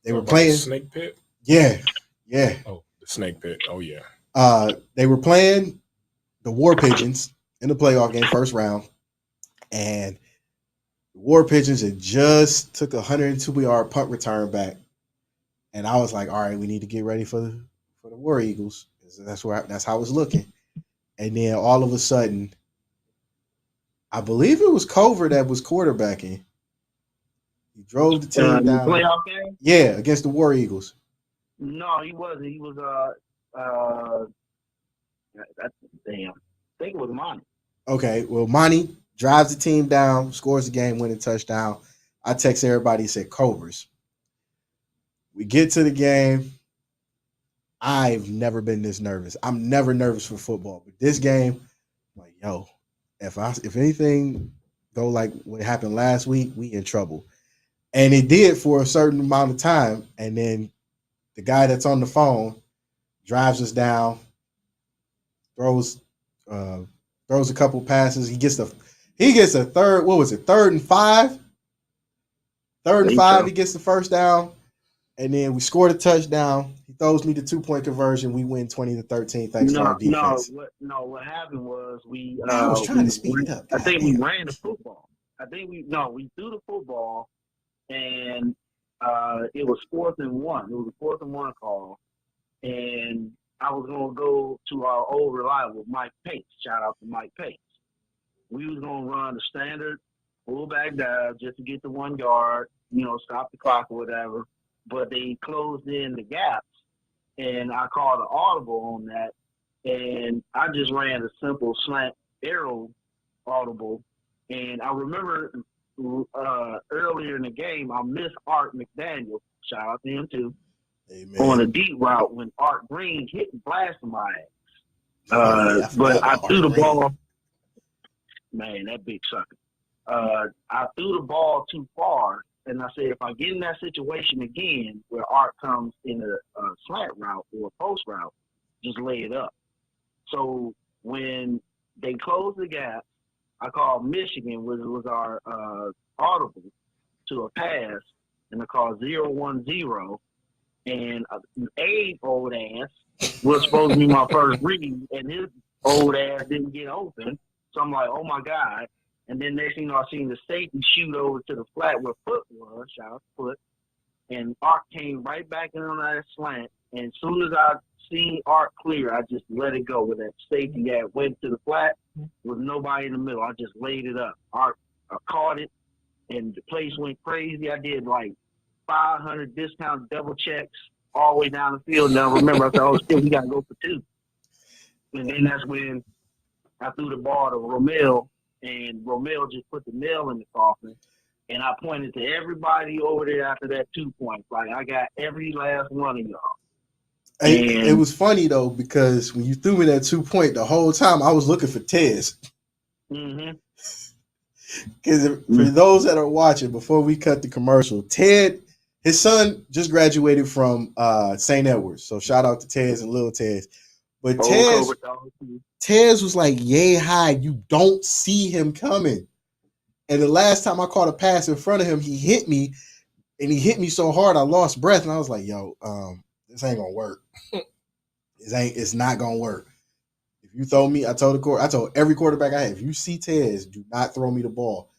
they were playing Snake Pit. Yeah. Oh, the Snake Pit. Oh yeah. They were playing the War Pigeons in the playoff game, first round, and the War Pigeons had just took a 102-yard punt return back, and I was like, "All right, we need to get ready for the War Eagles." That's how it was looking, and then all of a sudden, I believe it was Cover that was quarterbacking. He drove the team down. The playoff game? Yeah, against the War Eagles. No, he wasn't. He was that's damn. I think it was Monty. Okay, well, Monty drives the team down, scores the game-winning touchdown. I text everybody, said Cobras. We get to the game. I've never been this nervous. I'm never nervous for football, but this game, I'm like, yo, if anything go like what happened last week, we in trouble. And it did for a certain amount of time, and then the guy that's on the phone drives us down, throws a couple passes. He gets a third. What was it? 3rd and 5. 3rd and 5. He gets the first down, and then we scored a touchdown. He throws me the 2-point conversion. We win 20-13 thanks to our defense. What happened was we. I was trying to speed it up. I think we ran the football. We threw the football, and it was 4th and 1. It was a 4th and 1 call, and I was going to go to our old reliable Mike Pace. Shout out to Mike Pace. We was going to run the standard fullback dive just to get the 1 yard, stop the clock or whatever. But they closed in the gaps, and I called an audible on that, and I just ran a simple slant arrow audible. And I remember earlier in the game, I missed Art McDaniel. Shout out to him, too. Amen. On a deep route when Art Green hit and blasted my ass. But I threw the ball. Man, that big sucker. I threw the ball too far, and I said, if I get in that situation again where Art comes in a slant route or a post route, just lay it up. So when they closed the gap, I called Michigan, which was our audible, to a pass, and I called 0-1-0. And Abe old ass was supposed to be my first read, and his old ass didn't get open. So I'm like, oh my God. And then next thing you know, I seen the safety shoot over to the flat where Foot was, shout out to Foot. And Art came right back in on that slant. And as soon as I seen Art clear, I just let it go with that safety that went to the flat with nobody in the middle. I just laid it up. Art caught it, and the place went crazy. I did like 500 discount double checks all the way down the field. Now remember, I said, oh shit, we got to go for 2. And then that's when I threw the ball to Romel, and Romel just put the nail in the coffin. And I pointed to everybody over there after that 2 points. Like, I got every last one of y'all. It was funny, though, because when you threw me that 2-point, the whole time I was looking for Tez. Mm-hmm. Because for those that are watching, before we cut the commercial, Ted, his son just graduated from St. Edwards. So shout out to Tez and Lil Tez. But Tez was like, yay high. You don't see him coming. And the last time I caught a pass in front of him, he hit me. And he hit me so hard, I lost breath. And I was like, yo, this ain't going to work. It's not going to work. If you throw me, I told every quarterback I have, if you see Tez, do not throw me the ball.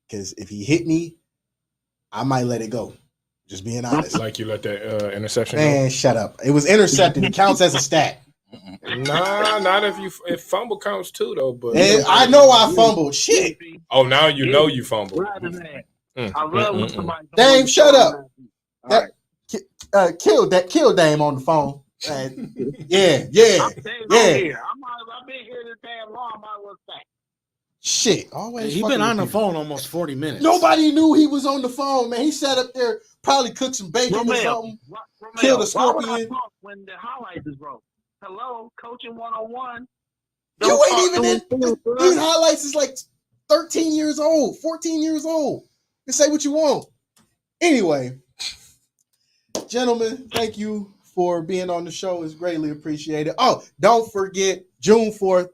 Because if he hit me, I might let it go. Just being honest. Like you let that interception go? Man, shut up. It was intercepted. It counts as a stat. Nah, not if fumble counts too, though. But I know I fumbled. Shit. Oh, now you know you fumbled. I love when somebody. Dame, shut up. Kill Dame on the phone. Yeah. I've been here this damn long. I might as well say. Shit, always. He fucking been on with the people. phone almost 40 minutes. Nobody knew he was on the phone, man. He sat up there, probably cooked some bacon or Romeo, something. Romeo, Killed a why would I scorpion. talk when the highlights is broke? Hello, coaching 101. You Don't ain't talk even in. to him, These highlights is like 13 years old, 14 years old. You say what you want. Anyway, gentlemen, thank you for being on the show. It's greatly appreciated. Oh, don't forget, June 4th,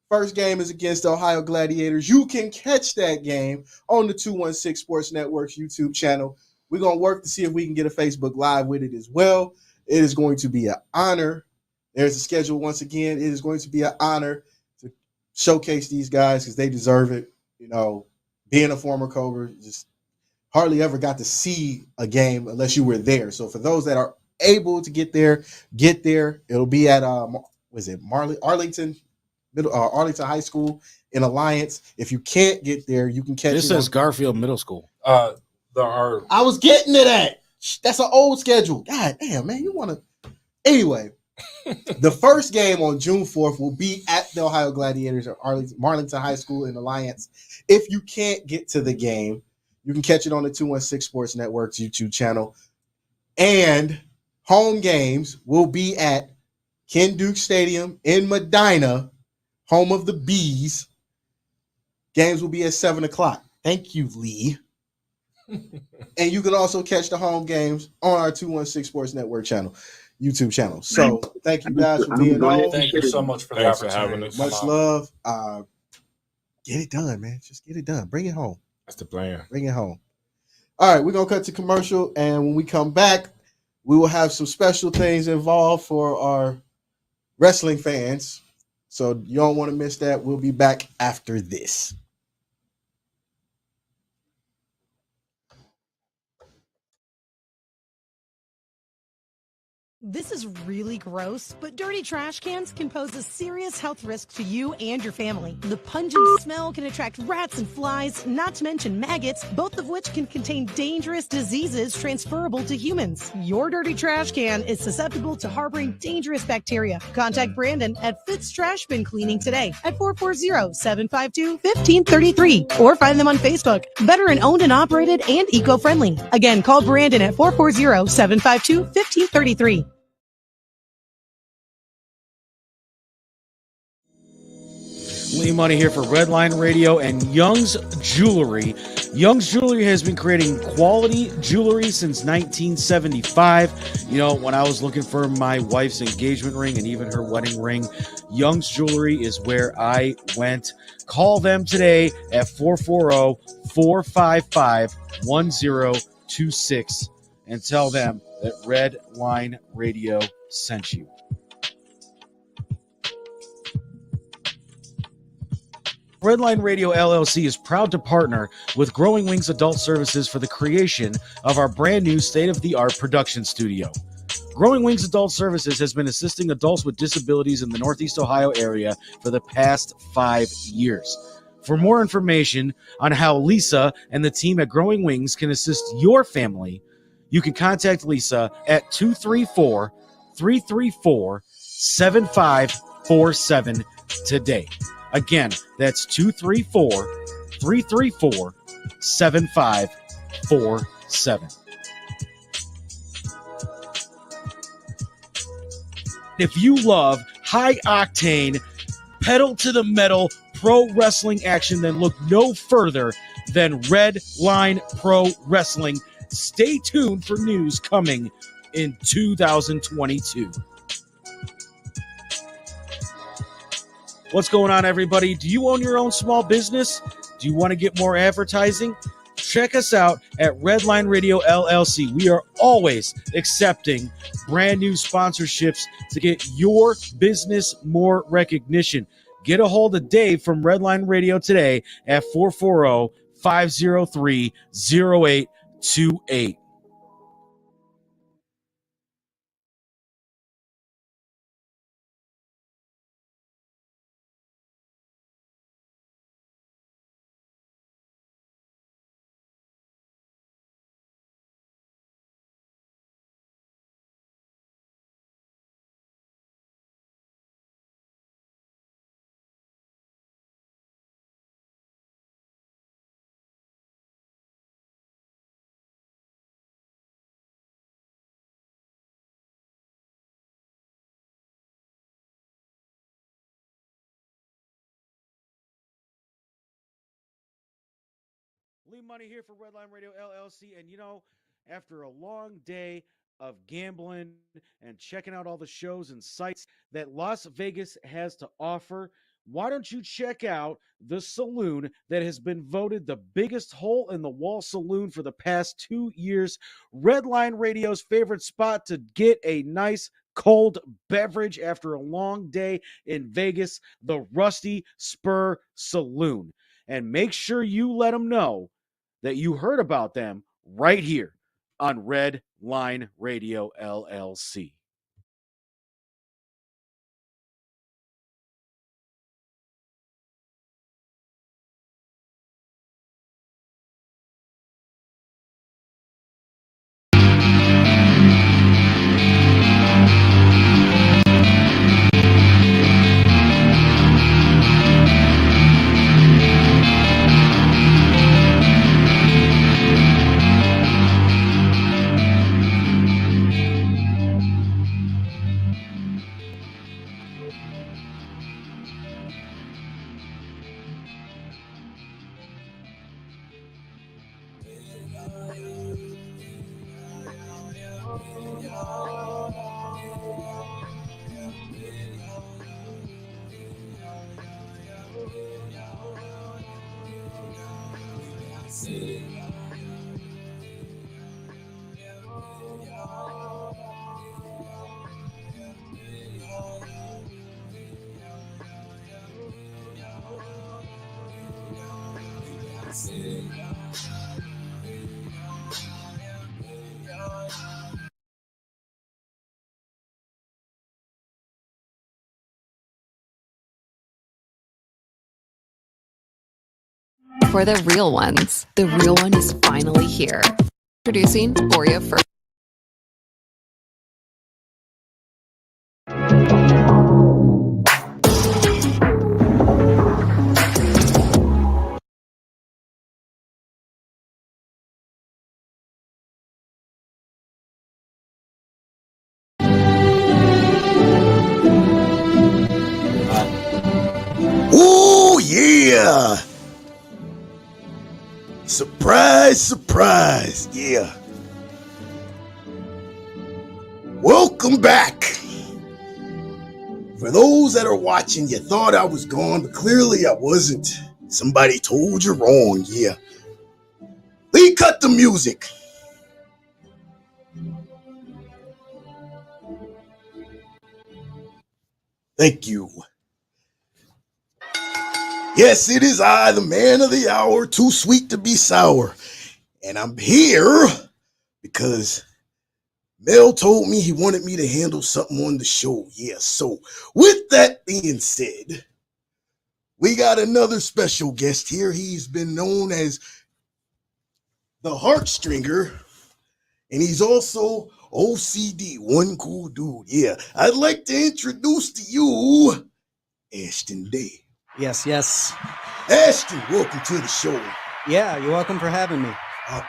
first game is against the Ohio Gladiators. You can catch that game on the 216 Sports Network's YouTube channel. We're going to work to see if we can get a Facebook Live with it as well. It is going to be an honor. There's a schedule once again. It is going to be an honor to showcase these guys because they deserve it. You know, being a former Cobra, just hardly ever got to see a game unless you were there. So for those that are able to get there, get there. It'll be at Arlington High School in Alliance. If you can't get there, you can catch This it. says Garfield Middle School. There are I was getting to that. That's an old schedule. God damn, man, you want to? Anyway, the first game on June 4th will be at the Ohio Gladiators at Marlington High School in Alliance. If you can't get to the game, you can catch it on the 216 Sports Network's YouTube channel. And home games will be at Ken Duke Stadium in Medina, home of the Bees. Games will be at 7 o'clock. Thank you, Lee. And you can also catch the home games on our 216 Sports Network channel, YouTube channel. So thank you guys for being on. Thank you so much for the Thanks for opportunity. having us. Much love. Get it done, man. Just get it done. Bring it home. That's the plan. Bring it home. All right, we're going to cut to commercial. And when we come back, we will have some special things involved for our wrestling fans. So you don't want to miss that. We'll be back after this. This is really gross, but dirty trash cans can pose a serious health risk to you and your family. The pungent smell can attract rats and flies, not to mention maggots, both of which can contain dangerous diseases transferable to humans. Your dirty trash can is susceptible to harboring dangerous bacteria. Contact Brandon at Fitz Trash Bin Cleaning today at 440-752-1533 or find them on Facebook. Veteran owned and operated and eco-friendly. Again, call Brandon at 440-752-1533. Lee Money here for Redline Radio and Young's Jewelry. Young's Jewelry has been creating quality jewelry since 1975. You know, when I was looking for my wife's engagement ring and even her wedding ring, Young's Jewelry is where I went. Call them today at 440-455-1026 and tell them that Redline Radio sent you. Redline Radio LLC is proud to partner with Growing Wings Adult Services for the creation of our brand new state-of-the-art production studio. Growing Wings Adult Services has been assisting adults with disabilities in the Northeast Ohio area for the past 5 years. For more information on how Lisa and the team at Growing Wings can assist your family, you can contact Lisa at 234-334-7547 today. Again, that's 234-334-7547. If you love high-octane, pedal-to-the-metal pro wrestling action, then look no further than Redline Pro Wrestling. Stay tuned for news coming in 2022. What's going on, everybody? Do you own your own small business? Do you want to get more advertising? Check us out at Redline Radio LLC. We are always accepting brand new sponsorships to get your business more recognition. Get a hold of Dave from Redline Radio today at 440-503-0828. Lee Money here for Redline Radio LLC. And, after a long day of gambling and checking out all the shows and sites that Las Vegas has to offer, why don't you check out the saloon that has been voted the biggest hole in the wall saloon for the past 2 years? Redline Radio's favorite spot to get a nice cold beverage after a long day in Vegas, the Rusty Spur Saloon. And make sure you let them know that you heard about them right here on Red Line Radio LLC. For the real ones, the real one is finally here. Introducing Oreo First. Ooh, yeah. Surprise, surprise. Yeah. Welcome back. For those that are watching, you thought I was gone, but clearly I wasn't. Somebody told you wrong. Yeah. Lee, cut the music. Thank you. Yes, it is I, the man of the hour, too sweet to be sour. And I'm here because Mel told me he wanted me to handle something on the show. Yeah, so with that being said, we got another special guest here. He's been known as the Heartstringer, and he's also OCD, one cool dude. Yeah, I'd like to introduce to you Ashton Day. Yes, yes. Ashton, welcome to the show. Yeah, you're welcome for having me. All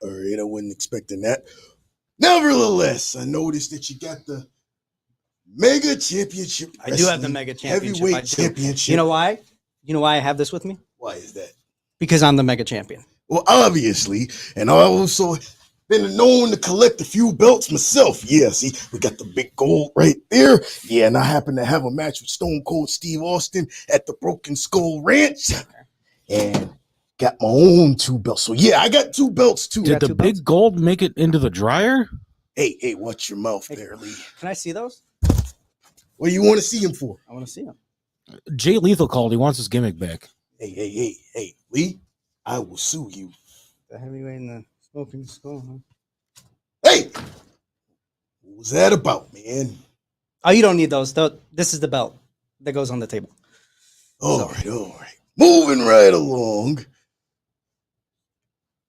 right, I wasn't expecting that. Nevertheless, I noticed that you got the Mega Championship. I do have the Mega Championship. Heavyweight Championship. You know why? You know why I have this with me? Why is that? Because I'm the Mega Champion. Well, obviously, and I also been known to collect a few belts myself. Yeah, see, we got the big gold right there. Yeah, and I happen to have a match with Stone Cold Steve Austin at the Broken Skull Ranch. And got my own 2 belts. So yeah, I got 2 belts too. Did the big gold make it into the dryer? Hey, watch your mouth there, Lee. Can I see those? What do you want to see him for? I want to see them. Jay Lethal called. He wants his gimmick back. Hey, Lee, I will sue you. The heavyweight and the smoking skull, huh? Hey! What was that about, man? Oh, you don't need those. This is the belt that goes on the table. All right. Moving right along.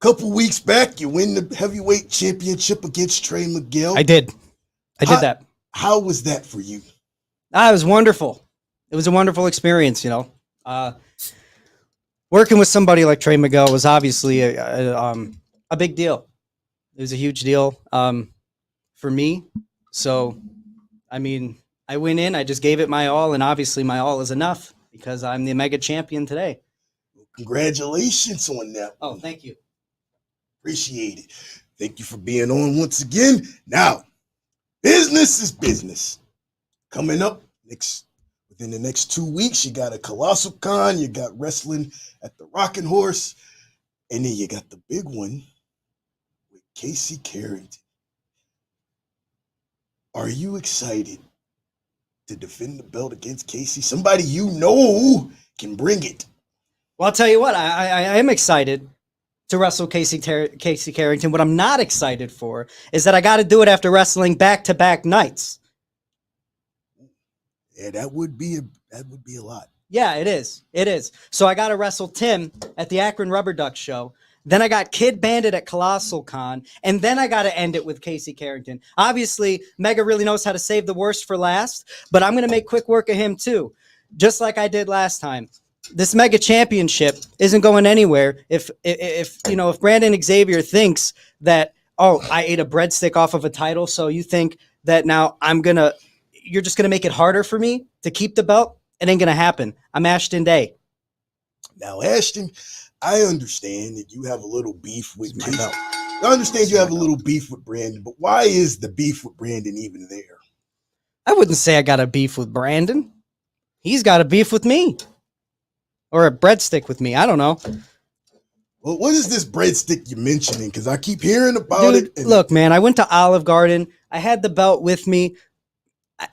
Couple weeks back, you win the heavyweight championship against Trey Miguel. I did that. How was that for you? It was wonderful. It was a wonderful experience, Working with somebody like Trey Miguel was obviously a big deal. It was a huge deal for me. So, I mean, I went in, I just gave it my all, and obviously my all is enough because I'm the Mega Champion today. Congratulations on that. Oh, thank you. Appreciate it. Thank you for being on once again. Now, business is business. Coming up within the next 2 weeks, you got a Colossal Con, you got wrestling at the Rockin' Horse, and then you got the big one with Casey Carrington. Are you excited to defend the belt against Casey? Somebody you know can bring it. Well, I'll tell you what, I am excited to wrestle Casey Carrington. What I'm not excited for is that I got to do it after wrestling back-to-back nights. Yeah, that would be a lot. Yeah, it is. It is. So I got to wrestle Tim at the Akron Rubber Duck show. Then I got Kid Bandit at Colossal Con, and then I got to end it with Casey Carrington. Obviously, Mega really knows how to save the worst for last, but I'm going to make quick work of him too, just like I did last time. This Mega Championship isn't going anywhere if Brandon Xavier thinks that, oh, I ate a breadstick off of a title, so you think that now you're just going to make it harder for me to keep the belt? It ain't going to happen. I'm Ashton Day. Now, Ashton, I understand that you have a little beef with Brandon. I understand you have a little beef with Brandon, but why is the beef with Brandon even there? I wouldn't say I got a beef with Brandon. He's got a beef with me. Or a breadstick with me. I don't know. Well, what is this breadstick you're mentioning? Because I keep hearing about it. Look, man, I went to Olive Garden. I had the belt with me.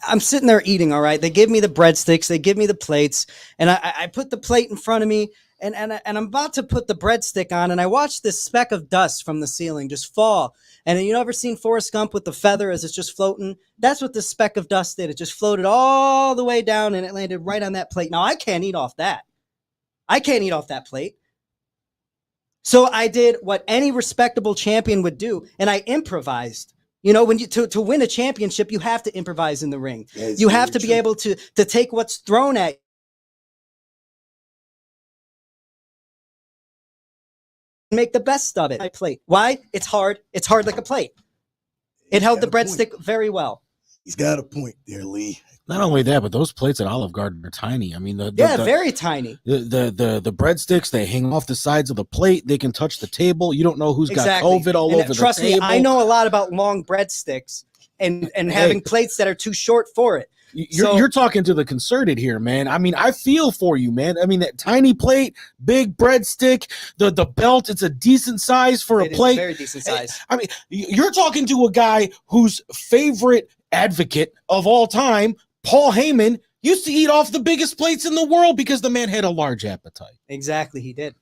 I'm sitting there eating, all right? They give me the breadsticks. They give me the plates. And I put the plate in front of me. And I'm about to put the breadstick on, and I watched this speck of dust from the ceiling just fall. And you ever seen Forrest Gump with the feather as it's just floating? That's what this speck of dust did. It just floated all the way down, and it landed right on that plate. Now, I can't eat off that. I can't eat off that plate. So I did what any respectable champion would do, and I improvised. You know, when to win a championship, you have to improvise in the ring. You have to be able to take what's thrown at you. Make the best of it. I plate. Why? It's hard. It's hard like a plate. It held the breadstick very well. He's got a point there, Lee. Not only that, but those plates at Olive Garden are tiny. I mean, very tiny. The breadsticks, they hang off the sides of the plate. They can touch the table. You don't know who's got COVID all over the table. Trust me, I know a lot about long breadsticks and having plates that are too short for it. You're talking to the concerted here, man. I mean, I feel for you, man. I mean, that tiny plate, big breadstick, the belt, it's a decent size for a plate. Very decent size. I mean, you're talking to a guy whose favorite advocate of all time, Paul Heyman, used to eat off the biggest plates in the world because the man had a large appetite. Exactly, he did.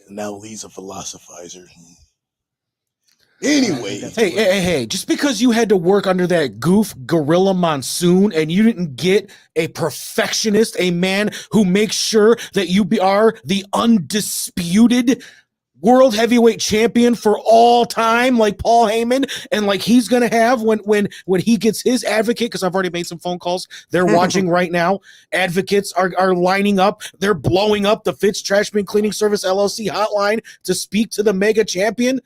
Now Lee's a philosophizer. Anyway, hey, just because you had to work under that goof Gorilla Monsoon and you didn't get a perfectionist, a man who makes sure that you are the undisputed world heavyweight champion for all time, like Paul Heyman, and like he's gonna have when he gets his advocate, because I've already made some phone calls. They're watching right now. Advocates are lining up. They're blowing up the Fitz Trash Bin Cleaning Service LLC hotline to speak to the mega champion.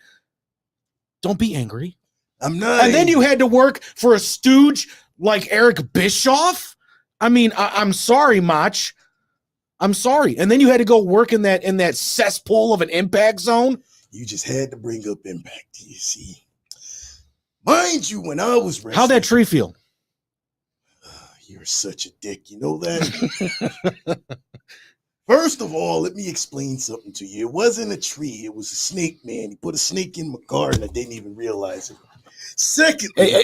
Don't be angry. I'm not. And then you had to work for a stooge like Eric Bischoff. I mean, I'm sorry, Mach. I'm sorry. And then you had to go work in that cesspool of an Impact Zone. You just had to bring up Impact, you see. Mind you, when I was wrestling, how'd that tree feel? You're such a dick. You know that? First of all, let me explain something to you. It wasn't a tree. It was a snake, man. He put a snake in my car, and I didn't even realize it. Secondly,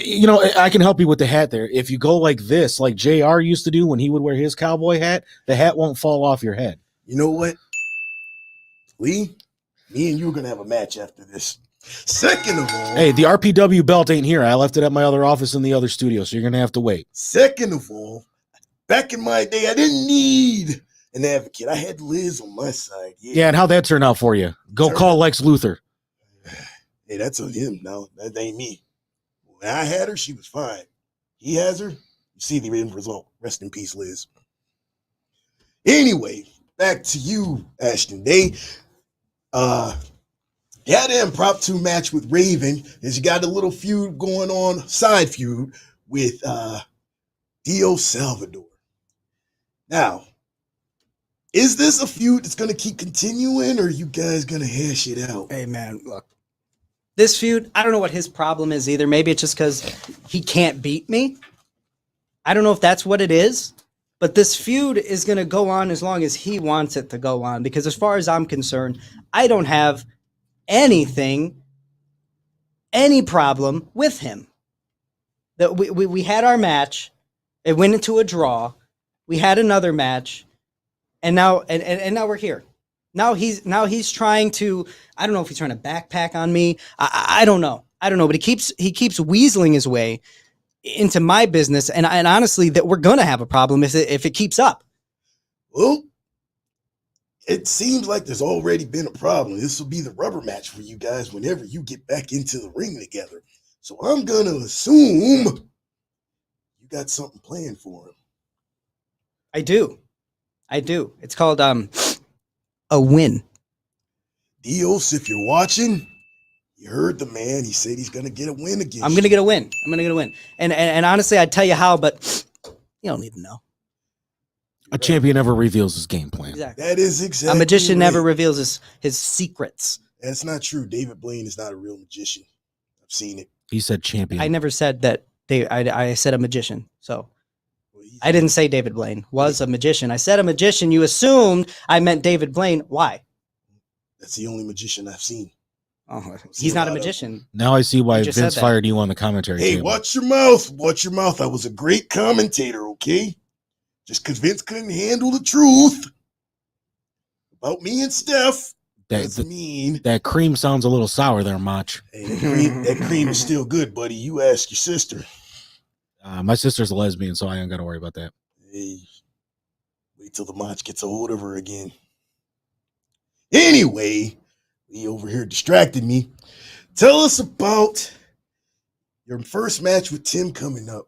I can help you with the hat there. If you go like this, like JR used to do when he would wear his cowboy hat, the hat won't fall off your head. You know what? Lee, me and you are going to have a match after this. Second of all, hey, the RPW belt ain't here. I left it at my other office in the other studio, so you're going to have to wait. Second of all, back in my day, I didn't need an advocate. I had Liz on my side. Yeah, and how'd that turn out for you? Go call Lex Luthor. Hey, that's on him now. That ain't me. When I had her, she was fine. He has her. You see the end result. Rest in peace, Liz. Anyway, back to you, Ashton. They had an impromptu match with Raven, as you got a little feud going on, side feud with Dio Salvador. Now, Is this a feud that's going to keep continuing, or are you guys going to hash it out? Hey, man, look. This feud, I don't know what his problem is either. Maybe it's just because he can't beat me. I don't know if that's what it is. But this feud is going to go on as long as he wants it to go on. Because as far as I'm concerned, I don't have any problem with him. That we had our match. It went into a draw. We had another match. And now now we're here. Now he's trying to, I don't know if he's trying to backpack on me. I don't know. But he keeps weaseling his way into my business, and honestly, that we're gonna have a problem if it keeps up. Well, it seems like there's already been a problem. This will be the rubber match for you guys whenever you get back into the ring together. So I'm gonna assume you got something planned for him. I do. It's called a win. Dios, if you're watching, you heard the man. He said he's going to get a win again. I'm going to get a win. And honestly, I'd tell you how, but you don't need to know. A champion never reveals his game plan. Exactly. That is exactly a magician right. never reveals his secrets. That's not true. David Blaine is not a real magician. I've seen it. He said champion. I never said that. I said a magician. So I didn't say David Blaine was a magician. I said a magician. You assumed I meant David Blaine. Why? That's the only magician I've seen. Oh, he's not a magician. Now I see why Vince fired you on the commentary table. Hey, watch your mouth. Watch your mouth. I was a great commentator, okay? Just because Vince couldn't handle the truth about me and Steph doesn't mean... That cream sounds a little sour there, Mach. Hey, that cream is still good, buddy. You ask your sister. My sister's a lesbian, so I ain't got to worry about that. Hey, wait till the Mach gets a hold of her again. Anyway... He over here distracted me. Tell us about your first match with Tim coming up.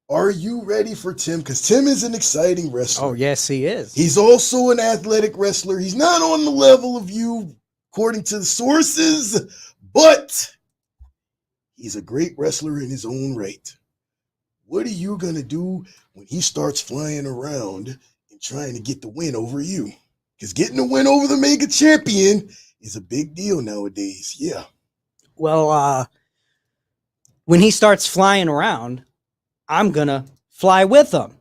Are you ready for Tim? Because Tim is an exciting wrestler. Oh, yes, he is. He's also an athletic wrestler. He's not on the level of you, according to the sources, but he's a great wrestler in his own right. What are you going to do when he starts flying around and trying to get the win over you? Because getting a win over the mega champion is a big deal nowadays. Yeah. Well, when he starts flying around, I'm going to fly with him,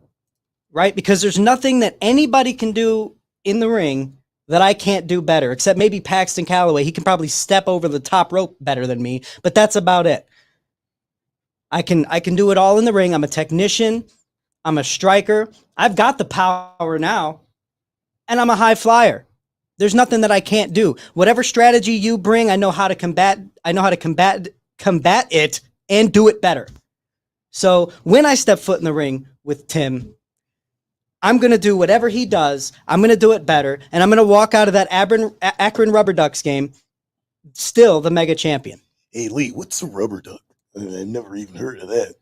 right? Because there's nothing that anybody can do in the ring that I can't do better, except maybe Paxton Calloway. He can probably step over the top rope better than me, but that's about it. I can do it all in the ring. I'm a technician. I'm a striker. I've got the power now. And I'm a high flyer. There's nothing that I can't do. Whatever strategy you bring, I know how to combat. I know how to combat it and do it better. So when I step foot in the ring with Tim, I'm going to do whatever he does. I'm going to do it better. And I'm going to walk out of that Akron Rubber Ducks game still the mega champion. Hey, Lee, what's a rubber duck? I never even heard of that.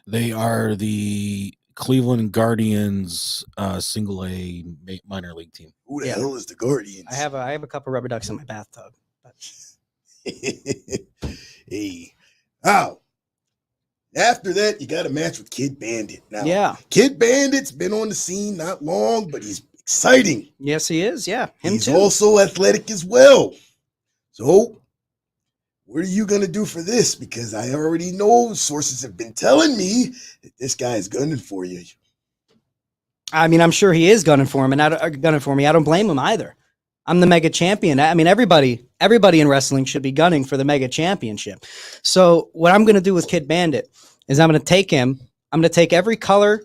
They are the Cleveland Guardians single A minor league team. Who the hell is the Guardians? I have a couple rubber ducks in my bathtub. Hey. Now, after that, you got a match with Kid Bandit. Now, yeah. Kid Bandit's been on the scene not long, but he's exciting. Yes, he is. Yeah. He's also athletic as well. So, what are you going to do for this? Because I already know sources have been telling me that this guy is gunning for you. I mean, I'm sure he is gunning for him and gunning for me. I don't blame him either. I'm the mega champion. I mean, everybody in wrestling should be gunning for the mega championship. So what I'm going to do with Kid Bandit is I'm going to take him. I'm going to take every color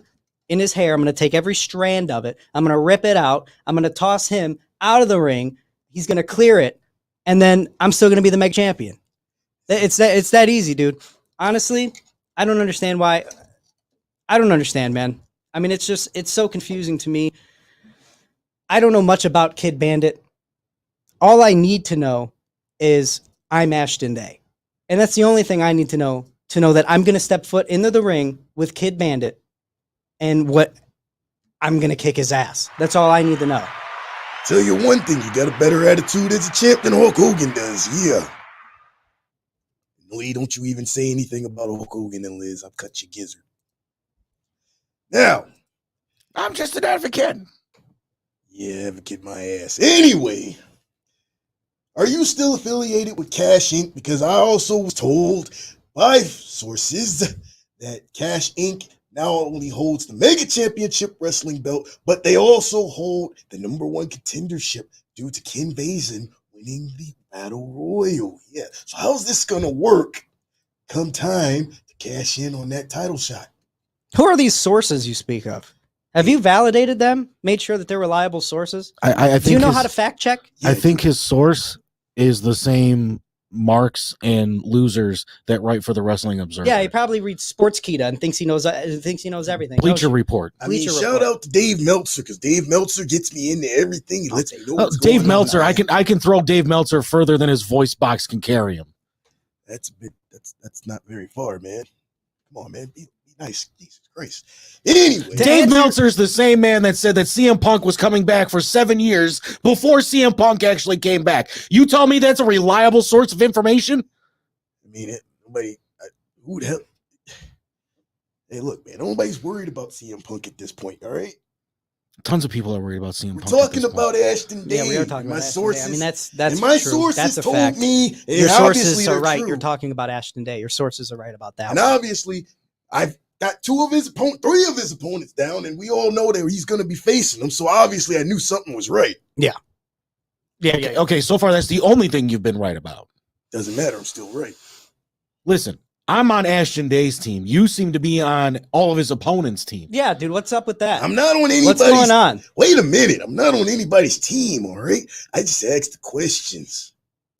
in his hair. I'm going to take every strand of it. I'm going to rip it out. I'm going to toss him out of the ring. He's going to clear it. And then I'm still going to be the mega champion. It's that easy, dude. Honestly, I don't understand why. I don't understand, man. I mean, it's so confusing to me. I don't know much about Kid Bandit. All I need to know is I'm Ashton Day. And that's the only thing I need to know that I'm going to step foot into the ring with Kid Bandit and what I'm going to kick his ass. That's all I need to know. Tell you one thing, you got a better attitude as a champ than Hulk Hogan does. Yeah. Lee, don't you even say anything about Hulk Hogan and Liz. I'll cut your gizzard. Now, I'm just an advocate. Yeah, advocate my ass. Anyway, are you still affiliated with Cash Inc? Because I also was told by sources that Cash Inc. now only holds the Mega Championship Wrestling belt, but they also hold the #1 contendership due to Ken Bazin winning the Battle Royal. Yeah. So how's this gonna work come time to cash in on that title shot? Who are these sources you speak of? Have you validated them? Made sure that they're reliable sources? I think Do you know how to fact check? I think his source is the same marks and losers that write for the Wrestling Observer. Yeah, he probably reads Sportskeeda and thinks he knows everything. Bleacher Report. I mean, shout out to Dave Meltzer, because Dave Meltzer gets me into everything. He lets me know what's going on. Dave Meltzer, I can throw Dave Meltzer further than his voice box can carry him. That's a bit. That's not very far, man. Come on, man. Be nice. Jesus Christ. Anyway, Dave Meltzer is the same man that said that CM Punk was coming back for 7 years before CM Punk actually came back. You tell me that's a reliable source of information? I mean, nobody. Who the hell? Hey, look, man. Nobody's worried about CM Punk at this point. All right. Tons of people are worried about CM Punk. We're talking about Ashton Dave. Yeah, we are talking about sources. Ashton Day. I mean, that's and my true. sources that's a told fact. me. Your sources are right. True. You're talking about Ashton Day. Your sources are right about that. And obviously, I've got three of his opponents down, and we all know that he's going to be facing them. So obviously, I knew something was right. Yeah. Okay, so far that's the only thing you've been right about. Doesn't matter. I'm still right. Listen, I'm on Ashton Day's team. You seem to be on all of his opponents' team. Yeah, dude, what's up with that? I'm not on anybody's. What's going on? Wait a minute. I'm not on anybody's team, all right? I just asked the questions.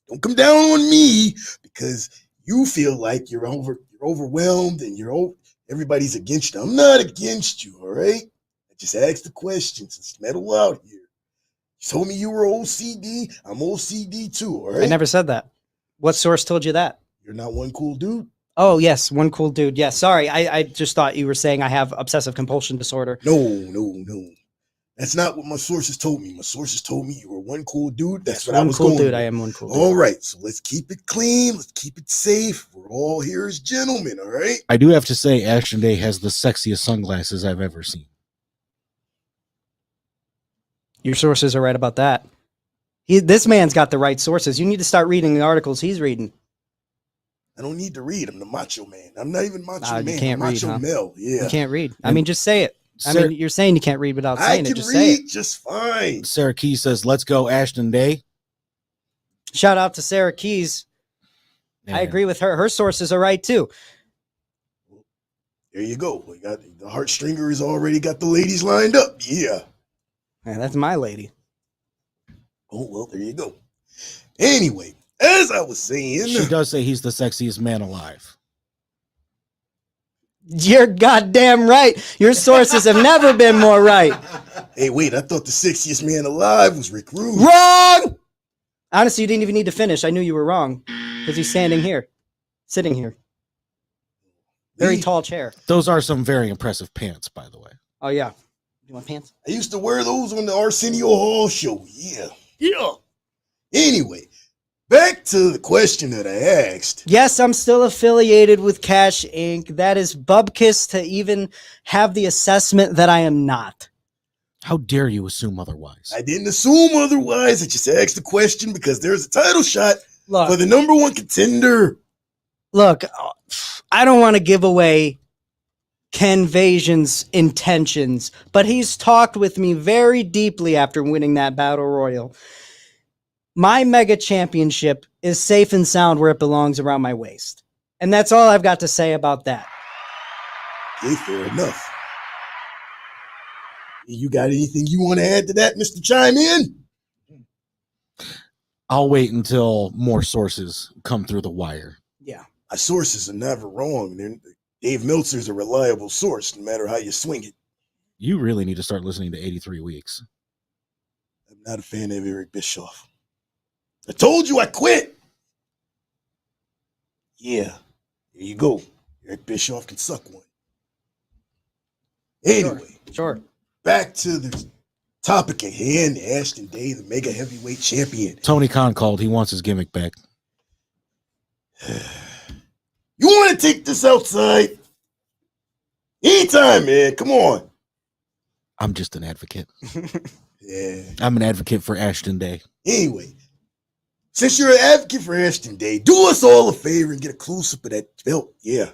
Don't come down on me because you feel like you're overwhelmed and everybody's against you. I'm not against you, all right? I just asked the questions. It's metal out here. You told me you were OCD. I'm OCD too, all right? I never said that. What source told you that? You're not one cool dude? Oh, yes, one cool dude. Yeah, sorry. I just thought you were saying I have obsessive compulsion disorder. No. That's not what my sources told me. My sources told me you were one cool dude. That's what I was cool going dude. with. I am one cool dude. All right, so let's keep it clean. Let's keep it safe. We're all here as gentlemen, all right? I do have to say, Ashton Day has the sexiest sunglasses I've ever seen. Your sources are right about that. This man's got the right sources. You need to start reading the articles he's reading. I don't need to read. I'm the macho man. I'm not even macho man. You can't I'm read, macho huh? Mel. Yeah. You can't read. I mean, just say it. I mean, you're saying you can't read without saying it. Just say it. Just fine. Sarah Key says, let's go Ashton Day. Shout out to Sarah Keys. Man. I agree with her. Her sources are right too. There you go. We got the heartstringer has already got the ladies lined up. Yeah. Man, that's my lady. Oh, well, there you go. Anyway, as I was saying, she does say he's the sexiest man alive. You're goddamn right. Your sources have never been more right. Hey, wait, I thought the sexiest man alive was Rick Rude. Wrong! Honestly, you didn't even need to finish. I knew you were wrong because he's sitting here. Very tall chair. Those are some very impressive pants, by the way. Oh, yeah. You want pants? I used to wear those on the Arsenio Hall show. Yeah. Anyway, back to the question that I asked. Yes, I'm still affiliated with Cash Inc. That is bubkiss to even have the assessment that I am not. How dare you assume otherwise? I didn't assume otherwise. I just asked the question because there's a title shot for the #1 contender. Look, I don't want to give away Ken Vasion's intentions, but he's talked with me very deeply after winning that Battle Royal. My mega championship is safe and sound where it belongs, around my waist. And that's all I've got to say about that. Okay, fair enough. You got anything you want to add to that, Mr. Chime In? I'll wait until more sources come through the wire. Yeah. My sources are never wrong. Dave Meltzer's a reliable source, no matter how you swing it. You really need to start listening to 83 Weeks. I'm not a fan of Eric Bischoff. I told you I quit. Yeah, there you go. Eric Bischoff can suck one. Anyway, sure. Back to the topic at hand. Ashton Day, the mega heavyweight champion. Tony Khan called. He wants his gimmick back. You want to take this outside? Anytime, man. Come on. I'm just an advocate. Yeah. I'm an advocate for Ashton Day. Anyway, since you're an advocate for Ashton Day, do us all a favor and get a close-up of that belt. Yeah.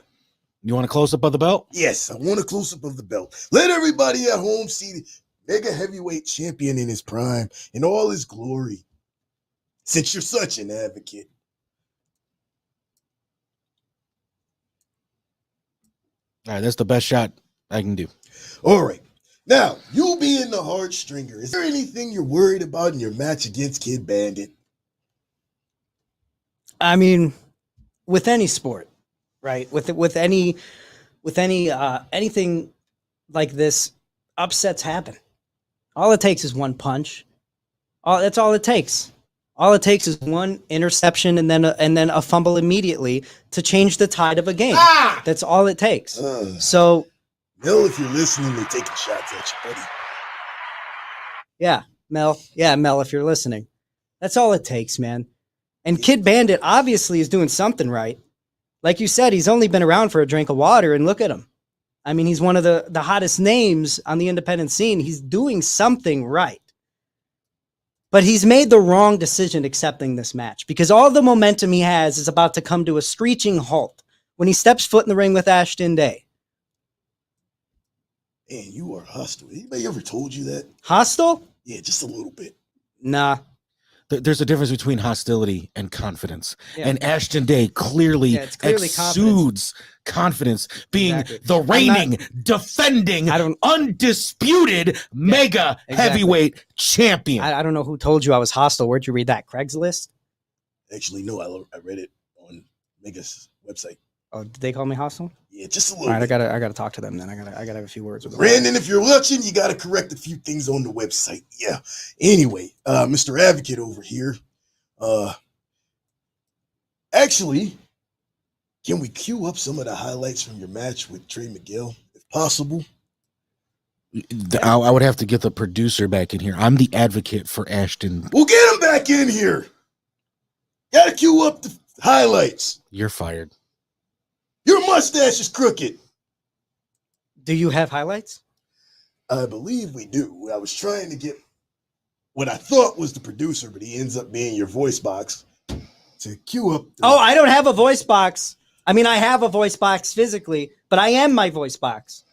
You want a close-up of the belt? Yes, I want a close-up of the belt. Let everybody at home see the mega heavyweight champion in his prime in all his glory. Since you're such an advocate. All right, that's the best shot I can do. All right. Now, you being the hard stringer, is there anything you're worried about in your match against Kid Bandit? I mean, with any sport, right? With any anything like this, upsets happen. All it takes is one punch. That's all it takes. All it takes is one interception and then a fumble immediately to change the tide of a game. That's all it takes. So, Mel, if you're listening, they're taking shots at you, buddy. yeah, Mel. Yeah, Mel, if you're listening. That's all it takes, man. And Kid Bandit obviously is doing something right. Like you said, he's only been around for a drink of water, and look at him. I mean, he's one of the hottest names on the independent scene. He's doing something right. But he's made the wrong decision accepting this match because all the momentum he has is about to come to a screeching halt when he steps foot in the ring with Ashton Day. Man, you are hostile. Anybody ever told you that? Hostile? Yeah, just a little bit. Nah. There's a difference between hostility and confidence. Yeah. And Ashton Day clearly, it's clearly exudes confidence, being Exactly. the reigning, defending, undisputed mega heavyweight champion. I don't know who told you I was hostile. Where'd you read that? Craigslist? Actually, no, I read it on Mega's website. Oh, did they call me hostile? Yeah, just a little All right, bit. I gotta talk to them then. I gotta have a few words with them. Brandon, if you're watching, you got to correct a few things on the website. Yeah. Anyway, Mr. Advocate over here. Actually, can we cue up some of the highlights from your match with Trey Miguel, if possible? I would have to get the producer back in here. I'm the advocate for Ashton. We'll get him back in here. Got to cue up the highlights. You're fired. Your mustache is crooked. Do you have highlights? I believe we do. I was trying to get what I thought was the producer, but he ends up being your voice box to cue up. Oh, I don't have a voice box. I mean, I have a voice box physically, but I am my voice box.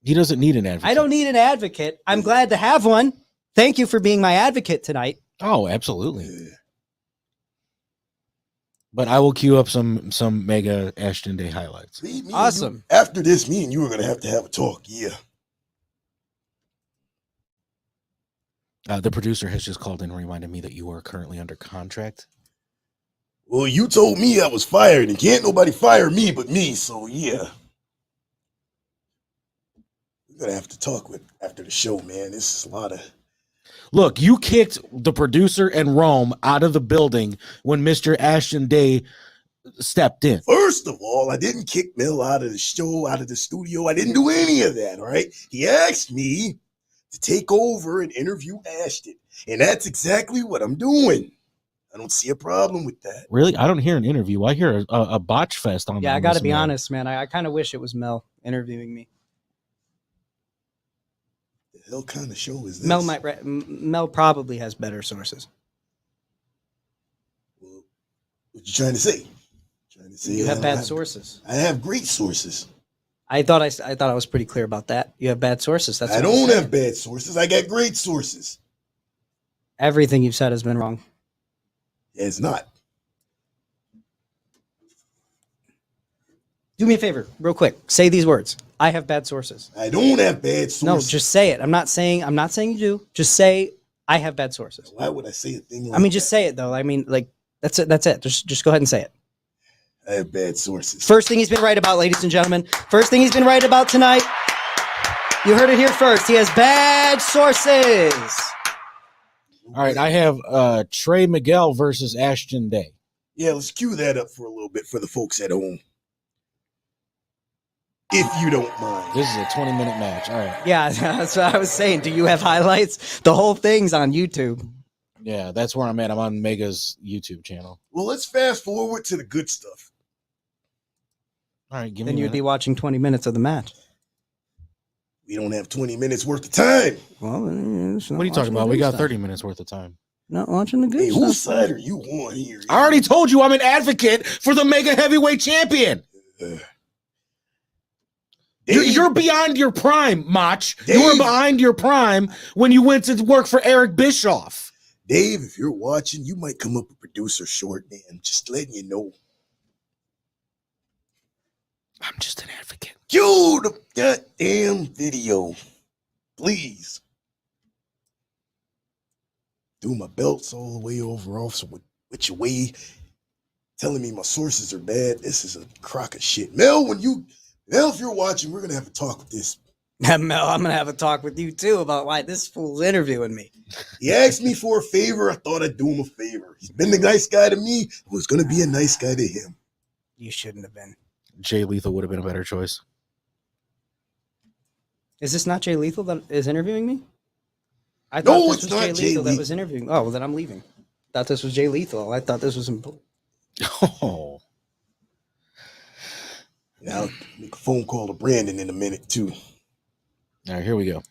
He doesn't need an advocate. I don't need an advocate. I'm glad to have one. Thank you for being my advocate tonight. Oh, absolutely. But I will queue up some mega Ashton Day highlights. Awesome. After this, me and you are going to have a talk. Yeah. The producer has just called in and reminded me that you are currently under contract. Well, you told me I was fired, and can't nobody fire me but me, so yeah. We're going to have to talk after the show, man. This is a lot of... Look, you kicked the producer and Rome out of the building when Mr. Ashton Day stepped in. First of all, I didn't kick Mel out of the show, out of the studio. I didn't do any of that, all right? He asked me to take over and interview Ashton, and that's exactly what I'm doing. I don't see a problem with that. Really? I don't hear an interview. I hear a botch fest on. Yeah, I got to be honest, man. I kind of wish it was Mel interviewing me. The hell kind of show is this? Mel probably has better sources. Well, what you trying to say? You have bad sources. I have great sources. I thought I was pretty clear about that. You have bad sources. That's I don't have bad sources. I got great sources. Everything you've said has been wrong. Yeah, it's not. Do me a favor, real quick. Say these words. I have bad sources. I don't have bad sources. No, just say it. I'm not saying you do. Just say I have bad sources. Why would I say a thing like I mean, just say it though. I mean, like that's it. That's it. Just go ahead and say it. I have bad sources. First thing he's been right about, ladies and gentlemen. First thing he's been right about tonight. You heard it here first. He has bad sources. All right, I have Trey Miguel versus Ashton Day. Yeah, let's cue that up for a little bit for the folks at home. If you don't mind. This is a 20-minute match. All right. Yeah, that's what I was saying. Do you have highlights? The whole thing's on YouTube. Yeah, that's where I'm at. I'm on Mega's YouTube channel. Well, let's fast forward to the good stuff. All right, give me Then you'd be watching 20 minutes of the match. We don't have 20 minutes worth of time. Well, What are you talking about? We got 30 minutes worth of time. Not watching the good Hey, stuff. whose side are you on here? I already told you I'm an advocate for the mega heavyweight champion. You're beyond your prime, Mach. You were behind your prime when you went to work for Eric Bischoff. Dave, if you're watching, you might come up a producer short, man. Just letting you know. I'm just an advocate. Cue the goddamn video. Please. Dude, my belt's all the way over off, so which way telling me my sources are bad. This is a crock of shit. Mel, if you're watching, we're gonna have to talk with this. Mel, I'm gonna have a talk with you too about why this fool's interviewing me. He asked me for a favor. I thought I'd do him a favor. He's been the nice guy to me. I was gonna be a nice guy to him. You shouldn't have been. Jay Lethal would have been a better choice. Is this not Jay Lethal that is interviewing me? I No, thought it's this was not Jay Jay Lethal that Lethal. was interviewing. Oh, well, then I'm leaving. Thought this was Jay Lethal. I thought this was important. Oh. Now, make a phone call to Brandon in a minute, too. All right, here we go.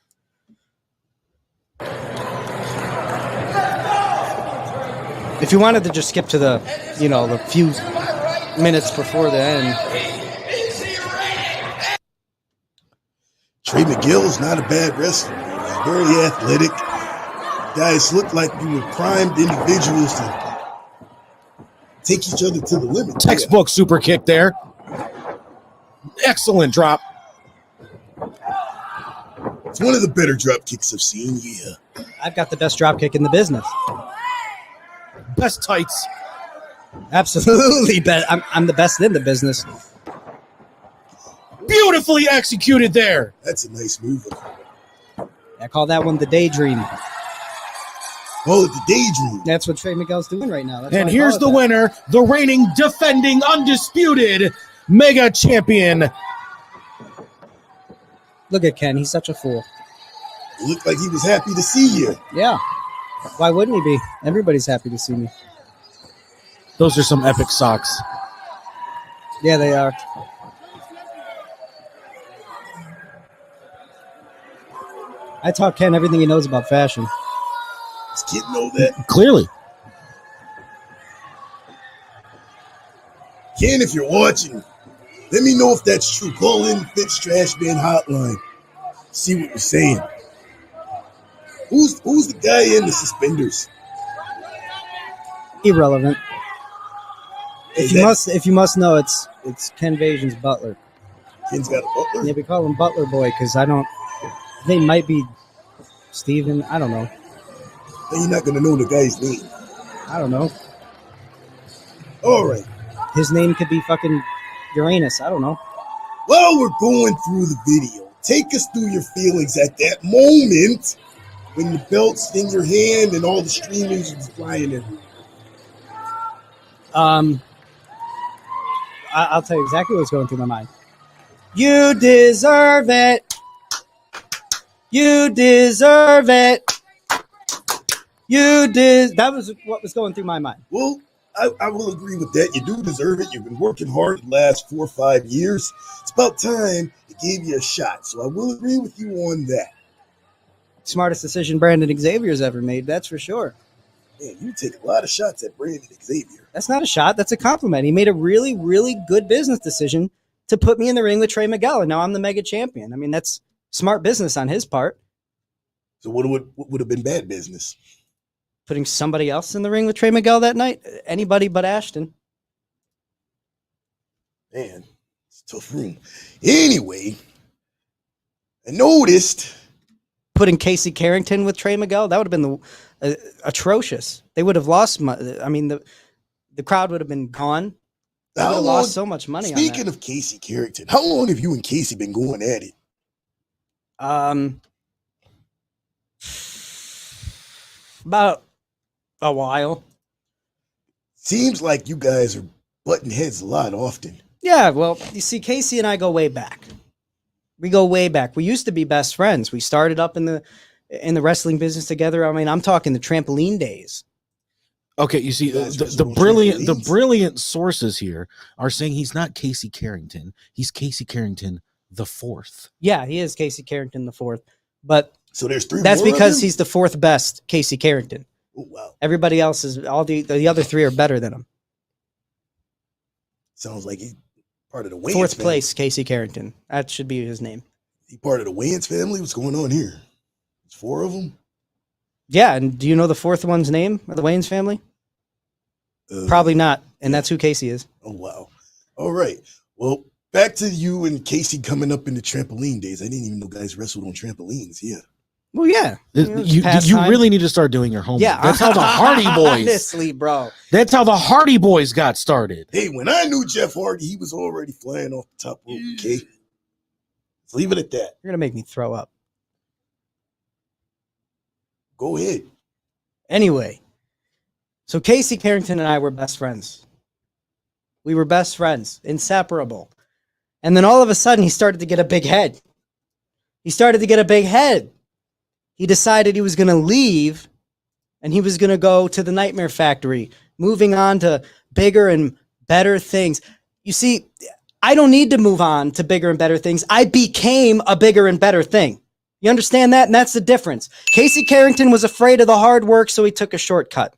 If you wanted to just skip to the few minutes before the end. Trey McGill is not a bad wrestler. He's very athletic. Guys look like you were primed individuals to take each other to the limit. Textbook super kick there. Excellent drop. It's one of the better drop kicks I've seen, yeah. I've got the best drop kick in the business. Best tights. Absolutely. I'm the best in the business. Beautifully executed there. That's a nice move. I call that one the daydream. Call it the daydream. That's what Trey Miguel's doing right now. That's And why I here's call the it that. winner, the reigning, defending, undisputed mega champion. Look at Ken. He's such a fool. It looked like he was happy to see you. Yeah. Why wouldn't he be? Everybody's happy to see me. Those are some epic socks. Yeah, they are. I taught Ken everything he knows about fashion. Does kid know that? Clearly. Ken, if you're watching, let me know if that's true. Call in Fitz Trash Man Hotline. See what you're saying. Who's the guy in the suspenders? Irrelevant. If you must know, it's Ken Vasion's butler. Ken's got a butler? Yeah, we call him Butler Boy because they might be Steven. I don't know. Then you're not going to know the guy's name. I don't know. All right. His name could be fucking Uranus. I don't know. While we're going through the video, take us through your feelings at that moment when the belt's in your hand and all the streamers is flying everywhere. I'll tell you exactly what's going through my mind. You deserve it. You deserve it. That was what was going through my mind. Well, I will agree with that. You do deserve it. You've been working hard the last 4 or 5 years. It's about time they gave you a shot. So I will agree with you on that. Smartest decision Brandon Xavier's ever made, that's for sure. Man, you take a lot of shots at Brandon Xavier. That's not a shot. That's a compliment. He made a really, really good business decision to put me in the ring with Trey Miguel, and now I'm the mega champion. I mean, that's smart business on his part. So what would have been bad business? Putting somebody else in the ring with Trey Miguel that night? Anybody but Ashton. Man, it's a tough room. Anyway, I noticed putting Casey Carrington with Trey Miguel, that would have been atrocious. They would have lost money. I mean, the crowd would have been gone. They would have lost so much money. Speaking of Casey Carrington, how long have you and Casey been going at it? About a while. Seems like you guys are butting heads a lot often. Yeah, well, you see, Casey and I go way back. We go way back. We used to be best friends. We started up in the wrestling business together. I mean, I'm talking the trampoline days. Okay, you see, the brilliant sources here are saying he's not Casey Carrington. He's Casey Carrington the fourth. Yeah, he is Casey Carrington the fourth. But So there's 3 that's more of because them? he's the fourth best Casey Carrington. Oh, wow. Everybody else is all the other 3 are better than him. Sounds like he's part of the Wayans Fourth family. place, Casey Carrington. That should be his name. He part of the Wayans family? What's going on here? There's 4 of them? Yeah, and do you know the fourth one's name of the Wayans family? Probably not, and that's who Casey is. Oh, wow. All right. Well, back to you and Casey coming up in the trampoline days. I didn't even know guys wrestled on trampolines. Yeah. Well, yeah. You pastime. really need to start doing your homework. Yeah, That's how the Hardy Boys. Honestly, bro. That's how the Hardy Boys got started. Hey, when I knew Jeff Hardy, he was already flying off the top rope. Okay. Let's leave it at that. You're gonna make me throw up. Go ahead. Anyway, so Casey Carrington and I were best friends. We were best friends, inseparable. And then all of a sudden, he started to get a big head. He decided he was going to leave and he was going to go to the Nightmare Factory, moving on to bigger and better things. You see, I don't need to move on to bigger and better things. I became a bigger and better thing. You understand that? And that's the difference. Casey Carrington was afraid of the hard work, so he took a shortcut.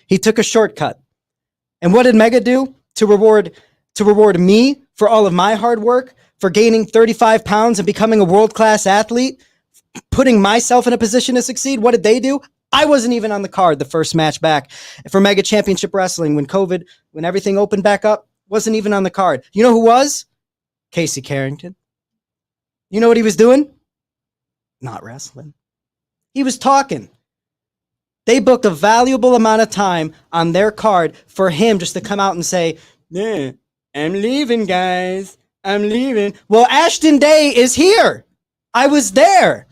And what did Mega do to reward me for all of my hard work, for gaining 35 pounds and becoming a world-class athlete, putting myself in a position to succeed? What did they do? I wasn't even on the card the first match back for Mega Championship Wrestling when everything opened back up. Wasn't even on the card. You know who was? Casey Carrington. You know what he was doing? Not wrestling. He was talking. They booked a valuable amount of time on their card for him just to come out and say, "Yeah, I'm leaving, guys. I'm leaving." Well, Ashton Day is here. I was there.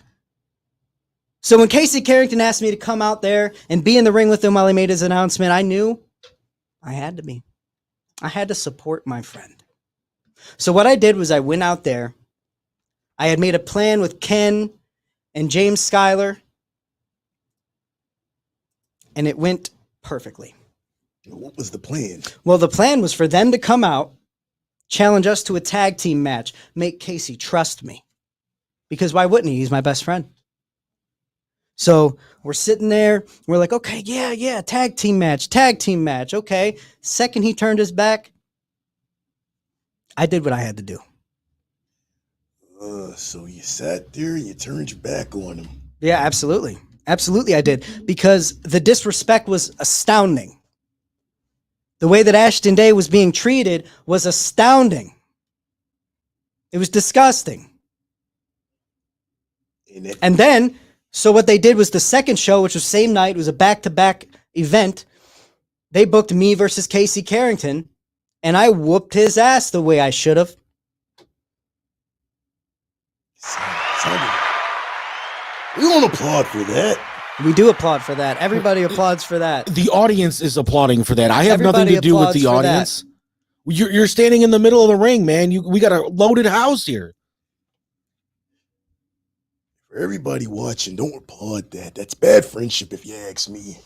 So when Casey Carrington asked me to come out there and be in the ring with him while he made his announcement, I knew I had to be. I had to support my friend. So what I did was I went out there. I had made a plan with Ken and James Schuyler, and it went perfectly. What was the plan? Well, the plan was for them to come out, challenge us to a tag team match, make Casey trust me. Because why wouldn't he? He's my best friend. So we're sitting there. We're like, okay, yeah, tag team match. Okay. Second he turned his back, I did what I had to do. So you sat there and you turned your back on him. Yeah, absolutely. Absolutely I did. Because the disrespect was astounding. The way that Ashton Day was being treated was astounding. It was disgusting. And then, so what they did was the second show, which was same night, it was a back-to-back event. They booked me versus Casey Carrington, and I whooped his ass the way I should have. We don't applaud for that. We do applaud for that. Everybody applauds for that. The audience is applauding for that. I have Everybody nothing to do with applauds the for audience. You're standing in the middle of the ring, man. We got a loaded house here. For everybody watching, don't applaud that. That's bad friendship, if you ask me.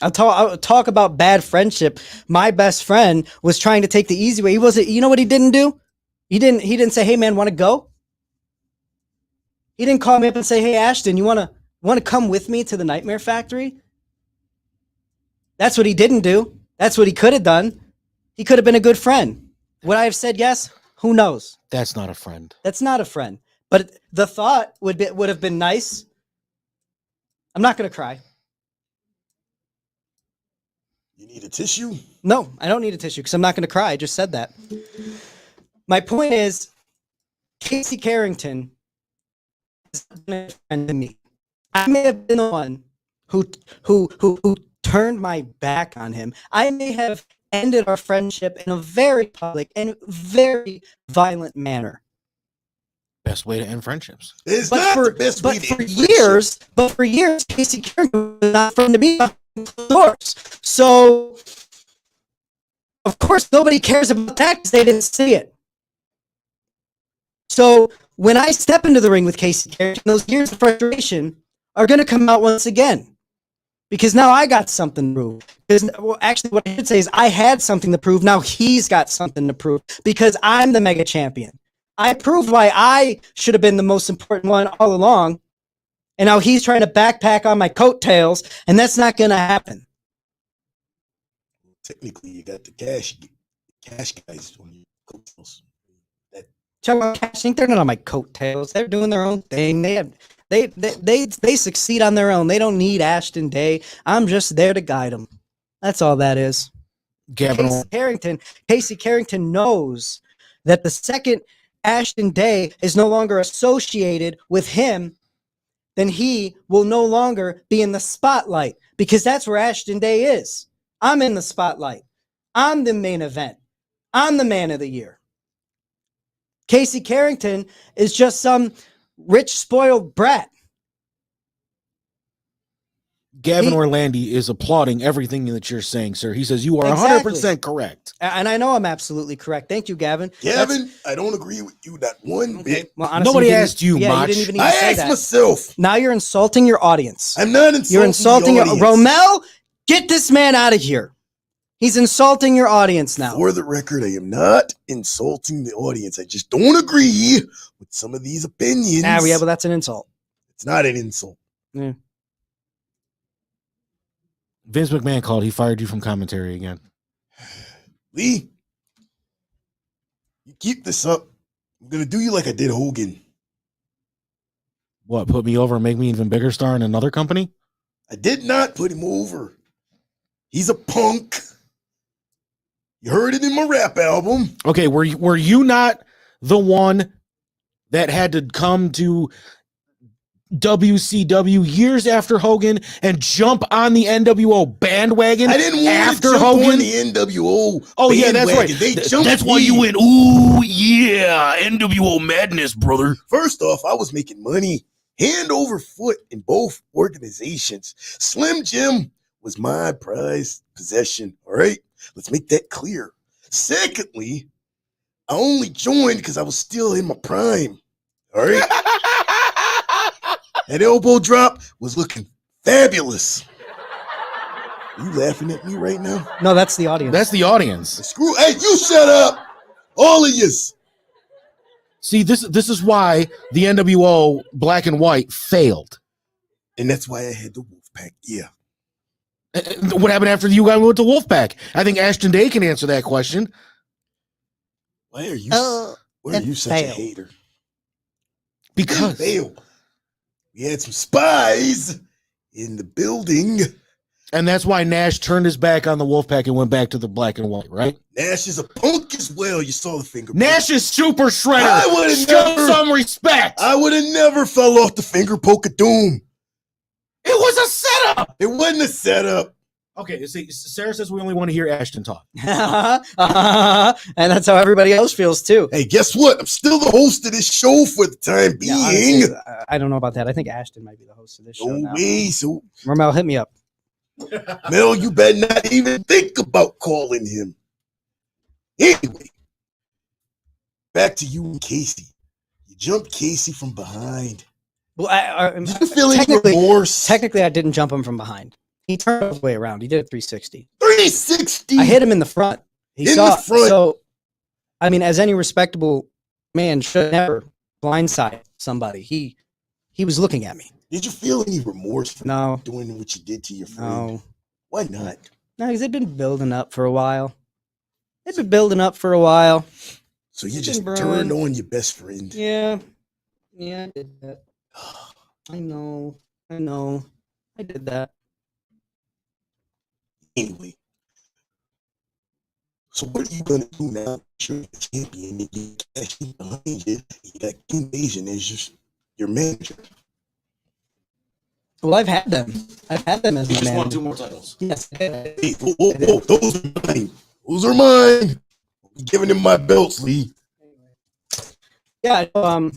I'll talk about bad friendship. My best friend was trying to take the easy way. He wasn't. You know what he didn't do? He didn't say, "Hey man, want to go?" He didn't call me up and say, "Hey Ashton, you want to come with me to the Nightmare Factory?" That's what he didn't do. That's what he could have done. He could have been a good friend. Would I have said yes? Who knows? That's not a friend. That's not a friend. But the thought would have been nice. I'm not going to cry. You need a tissue? No, I don't need a tissue because I'm not going to cry. I just said that. My point is, Casey Carrington is a friend to me. I may have been the one who turned my back on him. I may have ended our friendship in a very public and very violent manner. Best way to end friendships. It's But not for, the best way but to for end years, Casey Carrington was not a friend to me. Doors. So, of course, nobody cares about that because they didn't see it. So, when I step into the ring with Casey Carrington, those years of frustration are going to come out once again. Because now I got something to prove. Because, well, actually, what I should say is I had something to prove. Now he's got something to prove. Because I'm the mega champion. I proved why I should have been the most important one all along. And now he's trying to backpack on my coattails, and that's not going to happen. Technically, you got the cash guys on your coattails. Talking about cash, they're not on my coattails. They're doing their own thing. They succeed on their own. They don't need Ashton Day. I'm just there to guide them. That's all that is. Casey Carrington knows that the second Ashton Day is no longer associated with him, then he will no longer be in the spotlight, because that's where Ashton Day is. I'm in the spotlight. I'm the main event. I'm the man of the year. Casey Carrington is just some rich, spoiled brat. Gavin Orlandi is applauding everything that you're saying, sir. He says you are 100% correct. And I know I'm absolutely correct. Thank you, Gavin. Gavin, I don't agree with you that one bit. Well, honestly, nobody asked you, yeah, Mach. you didn't even I say asked that. myself. Now you're insulting your audience. I'm not insulting You're insulting the your audience. Romel, get this man out of here. He's insulting your audience now. For the record, I am not insulting the audience. I just don't agree with some of these opinions. Yeah, but that's an insult. It's not an insult. Yeah. Vince McMahon called. He fired you from commentary again. Lee, you keep this up, I'm going to do you like I did Hogan. What, put me over and make me even bigger star in another company? I did not put him over. He's a punk. You heard it in my rap album. Okay, were you not the one that had to come to WCW years after Hogan and jump on the NWO bandwagon? I didn't want after to jump Hogan on the NWO. Oh yeah, that's right. They jumped That's why me. you went, ooh yeah, NWO madness, brother. First off, I was making money hand over foot in both organizations. Slim Jim was my prized possession. All right, let's make that clear. Secondly, I only joined because I was still in my prime. All right. That elbow drop was looking fabulous. Are you laughing at me right now? No, that's the audience. That's the audience. Screw. Hey, you shut up. All of yous. See, this is why the NWO Black and White failed. And that's why I had the Wolfpack. Yeah. What happened after you guys went to Wolfpack? I think Ashton Day can answer that question. Why are you such a hater? Because we had some spies in the building. And that's why Nash turned his back on the Wolfpack and went back to the Black and White, right? Nash is a punk as well. You saw the finger. Nash is super shredder. I would have Show some respect. I would have never fell off the finger poke of doom. It was a setup. It wasn't a setup. Okay, see, Sarah says we only want to hear Ashton talk. And that's how everybody else feels too. Hey, guess what? I'm still the host of this show for the time being. Yeah, honestly, I don't know about that. I think Ashton might be the host of this show now. Way, so Romel, hit me up. Mel, you better not even think about calling him. Anyway, back to you and Casey. You jumped Casey from behind. Well, Did you feel any remorse? Technically, I didn't jump him from behind. He turned his way around. He did a 360. 360. I hit him in the front. He In saw the front. So, I mean, as any respectable man should never blindside somebody. He was looking at me. Did you feel any remorse for No. doing what you did to your friend? No. Why not? No, because they'd been building up for a while. They've been building up for a while. So you It's just been turned brewing. on your best friend. Yeah. Yeah, I did that. I know. I did that. Anyway, so what are you gonna do now? You're the champion. You get Cash behind you. You got King Asian as your manager. Well, I've had them. I've had them as my Just manager. won 2 more titles. Yes. Hey, whoa, those are mine. Those are mine. I'm giving him my belts, Lee. Yeah. What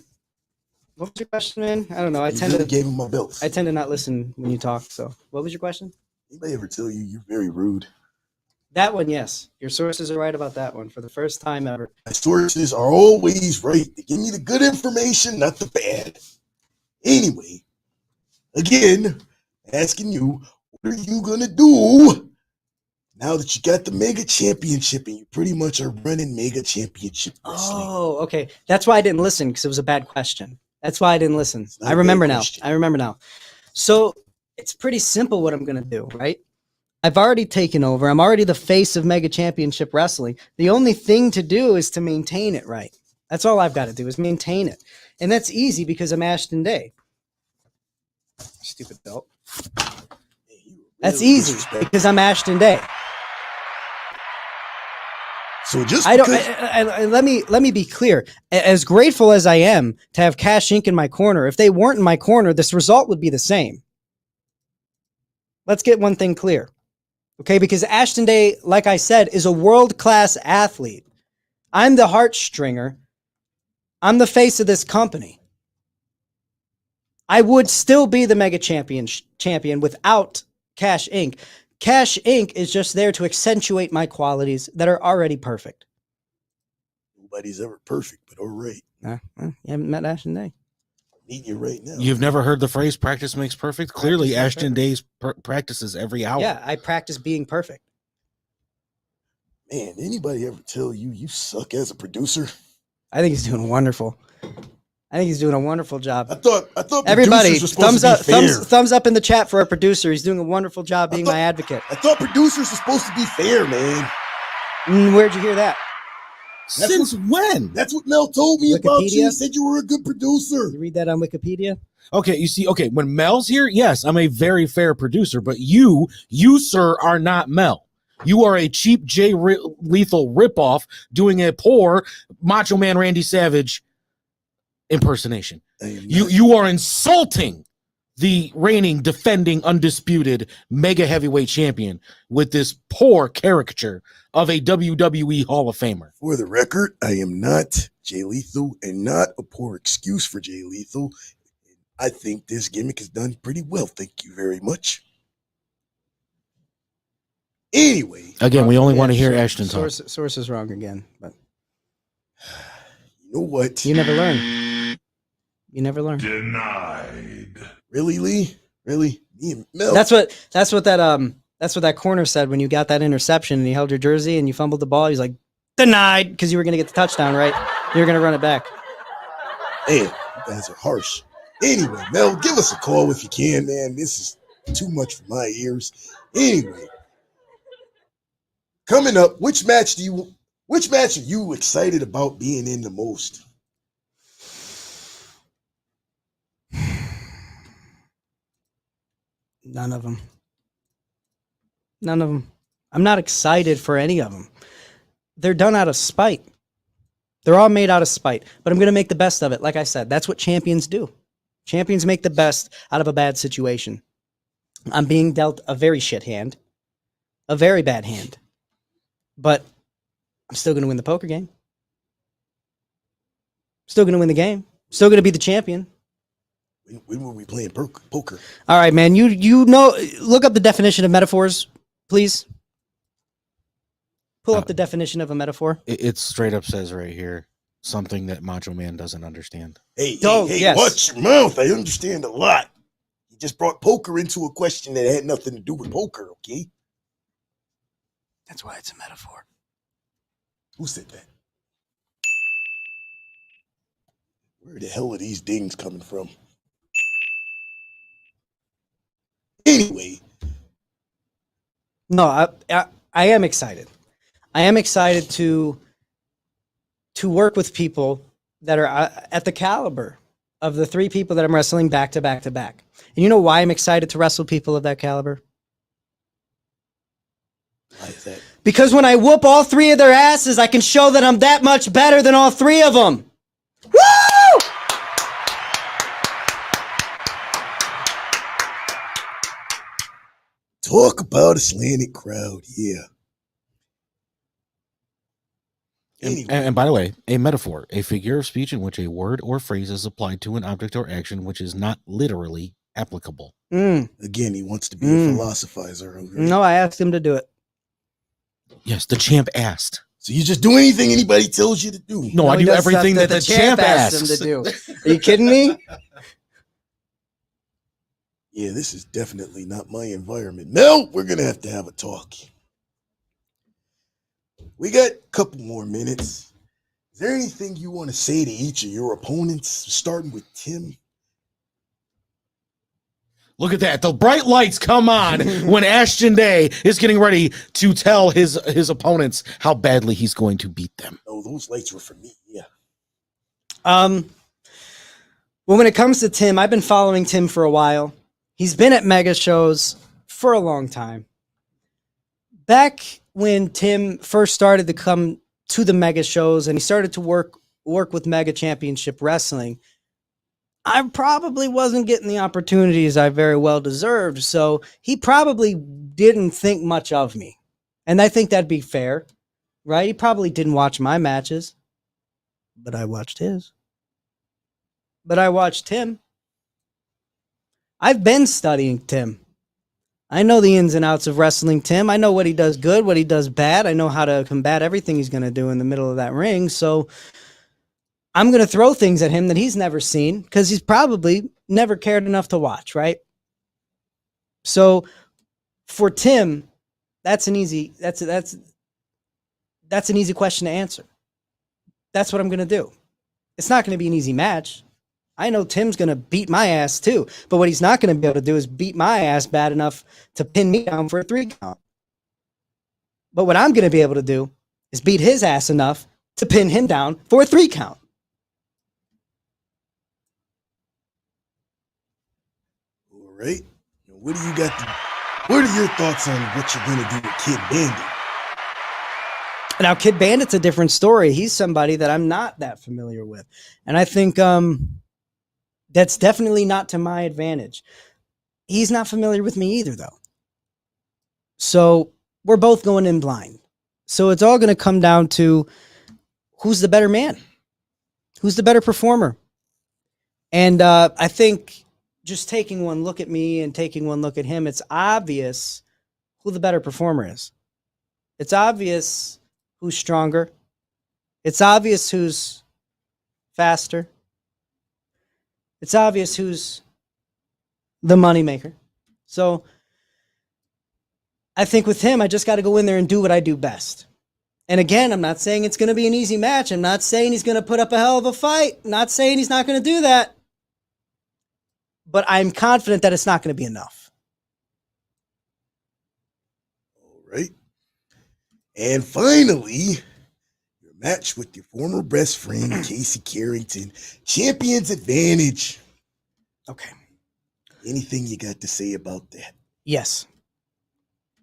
was your question, man? I don't know. I You tend really to gave him my belts. I tend to not listen when you talk. So, what was your question? Anybody ever tell you you're very rude? That one, yes. Your sources are right about that one for the first time ever. My sources are always right. They give me the good information, not the bad. Anyway, again, asking you, what are you gonna do now that you got the Mega Championship and you pretty much are running Mega Championship wrestling. Oh, okay. That's why I didn't listen, because it was a bad question. That's why I didn't listen. not I a remember bad now. question. I remember now. So it's pretty simple what I'm going to do, right? I've already taken over. I'm already the face of Mega Championship Wrestling. The only thing to do is to maintain it right. That's all I've got to do is maintain it. And that's easy because I'm Ashton Day. Stupid belt. That's easy because I'm Ashton Day. So just I don't. because Let me be clear. As grateful as I am to have Cash Inc. in my corner, if they weren't in my corner, this result would be the same. Let's get one thing clear, okay? Because Ashton Day, like I said, is a world-class athlete. I'm the heartstringer. I'm the face of this company. I would still be the Mega champion without Cash Inc. Cash Inc. is just there to accentuate my qualities that are already perfect. nobody's ever perfect, but all right. Well, you haven't met Ashton Day. Need you right now. You've never heard the phrase "practice makes perfect"? Clearly, Practice makes Ashton Day's practices every hour. Yeah, I practice being perfect. Man, anybody ever tell you you suck as a producer? I think he's doing wonderful. I think he's doing a wonderful job. I thought Everybody, producers were supposed thumbs to be up, fair. thumbs up in the chat for our producer. He's doing a wonderful job being my advocate. I thought producers were supposed to be fair, man. Where'd you hear that? Since when? That's what Mel told me about you. Wikipedia? He said you were a good producer. You read that on Wikipedia? Okay, you see, okay, when Mel's here, yes, I'm a very fair producer, but you, sir, are not Mel. You are a cheap Jay Lethal ripoff doing a poor Macho Man Randy Savage impersonation. You are insulting the reigning, defending, undisputed mega heavyweight champion with this poor caricature of a WWE Hall of Famer. For the record, I am not Jay Lethal and not a poor excuse for Jay Lethal. I think this gimmick is done pretty well. Thank you very much. Anyway. Again, we only want to hear Ashton talk. Source is wrong again, but you know what? You never learn. You never learn. Denied. Really, Lee? Really? Me and Mel? That's what that corner said when you got that interception and you held your jersey and you fumbled the ball. He's like, denied, because you were going to get the touchdown, right? You were going to run it back. Man, you guys are harsh. Anyway, Mel, give us a call if you can, man. This is too much for my ears. Anyway, coming up, which match are you excited about being in the most? None of them. None of them. I'm not excited for any of them. They're done out of spite. They're all made out of spite, but I'm going to make the best of it. Like I said, that's what champions do. Champions make the best out of a bad situation. I'm being dealt a very shit hand, a very bad hand, but I'm still going to win the poker game. Still going to win the game. Still going to be the champion. When were we playing poker? All right, man. You know, look up the definition of metaphors, please. Pull up the definition of a metaphor. It straight up says right here, something that Macho Man doesn't understand. Hey, yes. Watch your mouth. I understand a lot. You just brought poker into a question that had nothing to do with poker, okay? That's why it's a metaphor. Who said that? Where the hell are these dings coming from? Anyway. No, I am excited. I am excited to work with people that are at the caliber of the three people that I'm wrestling back to back to back. And you know why I'm excited to wrestle people of that caliber? Why is that? Because when I whoop all three of their asses, I can show that I'm that much better than all three of them. Woo! Talk about a slanted crowd, yeah. And by the way, a metaphor, a figure of speech in which a word or phrase is applied to an object or action which is not literally applicable. Again, he wants to be a philosophizer. Okay? No, I asked him to do it. Yes, the champ asked. So you just do anything anybody tells you to do? No, I do everything that the champ asks him to do. Are you kidding me? Yeah, this is definitely not my environment. Mel, we're going to have a talk. We got a couple more minutes. Is there anything you want to say to each of your opponents, starting with Tim? Look at that. The bright lights come on when Ashton Day is getting ready to tell his opponents how badly he's going to beat them. Oh, those lights were for me. Yeah. Well, when it comes to Tim, I've been following Tim for a while. He's been at mega shows for a long time. Back when Tim first started to come to the mega shows and he started to work with Mega Championship Wrestling, I probably wasn't getting the opportunities I very well deserved. So he probably didn't think much of me. And I think that'd be fair, right? He probably didn't watch my matches, but I watched his. But I watched Tim. I've been studying Tim. I know the ins and outs of wrestling Tim. I know what he does good, what he does bad. I know how to combat everything he's going to do in the middle of that ring. So I'm going to throw things at him that he's never seen because he's probably never cared enough to watch, right? So for Tim, that's an easy question to answer. That's what I'm going to do. It's not going to be an easy match. I know Tim's going to beat my ass too, but what he's not going to be able to do is beat my ass bad enough to pin me down for a 3 count. But what I'm going to be able to do is beat his ass enough to pin him down for a 3 count. All right. What do you got? What are your thoughts on what you're going to do with Kid Bandit? Now, Kid Bandit's a different story. He's somebody that I'm not that familiar with. And I think that's definitely not to my advantage. He's not familiar with me either, though. So we're both going in blind. So it's all going to come down to who's the better man? Who's the better performer? And I think just taking one look at me and taking one look at him, it's obvious who the better performer is. It's obvious who's stronger. It's obvious who's faster. It's obvious who's the moneymaker. So I think with him, I just got to go in there and do what I do best. And again, I'm not saying it's going to be an easy match. I'm not saying he's going to put up a hell of a fight. I'm not saying he's not going to do that. But I'm confident that it's not going to be enough. All right. And finally, your match with your former best friend, Casey Carrington. Champion's advantage. Okay. Anything you got to say about that? Yes.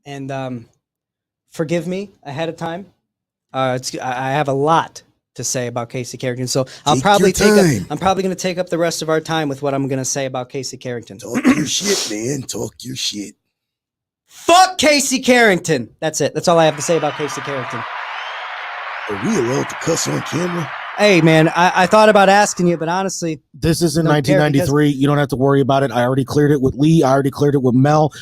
And forgive me ahead of time. I have a lot to say about Casey Carrington, so I'm probably going to take up the rest of our time with what I'm going to say about Casey Carrington. Talk your shit, man. Talk your shit. Fuck Casey Carrington. That's it. That's all I have to say about Casey Carrington. Are we allowed to cuss on camera? Hey, man, I thought about asking you, but honestly, this is in 1993. You don't have to worry about it. I already cleared it with Lee. I already cleared it with Mel.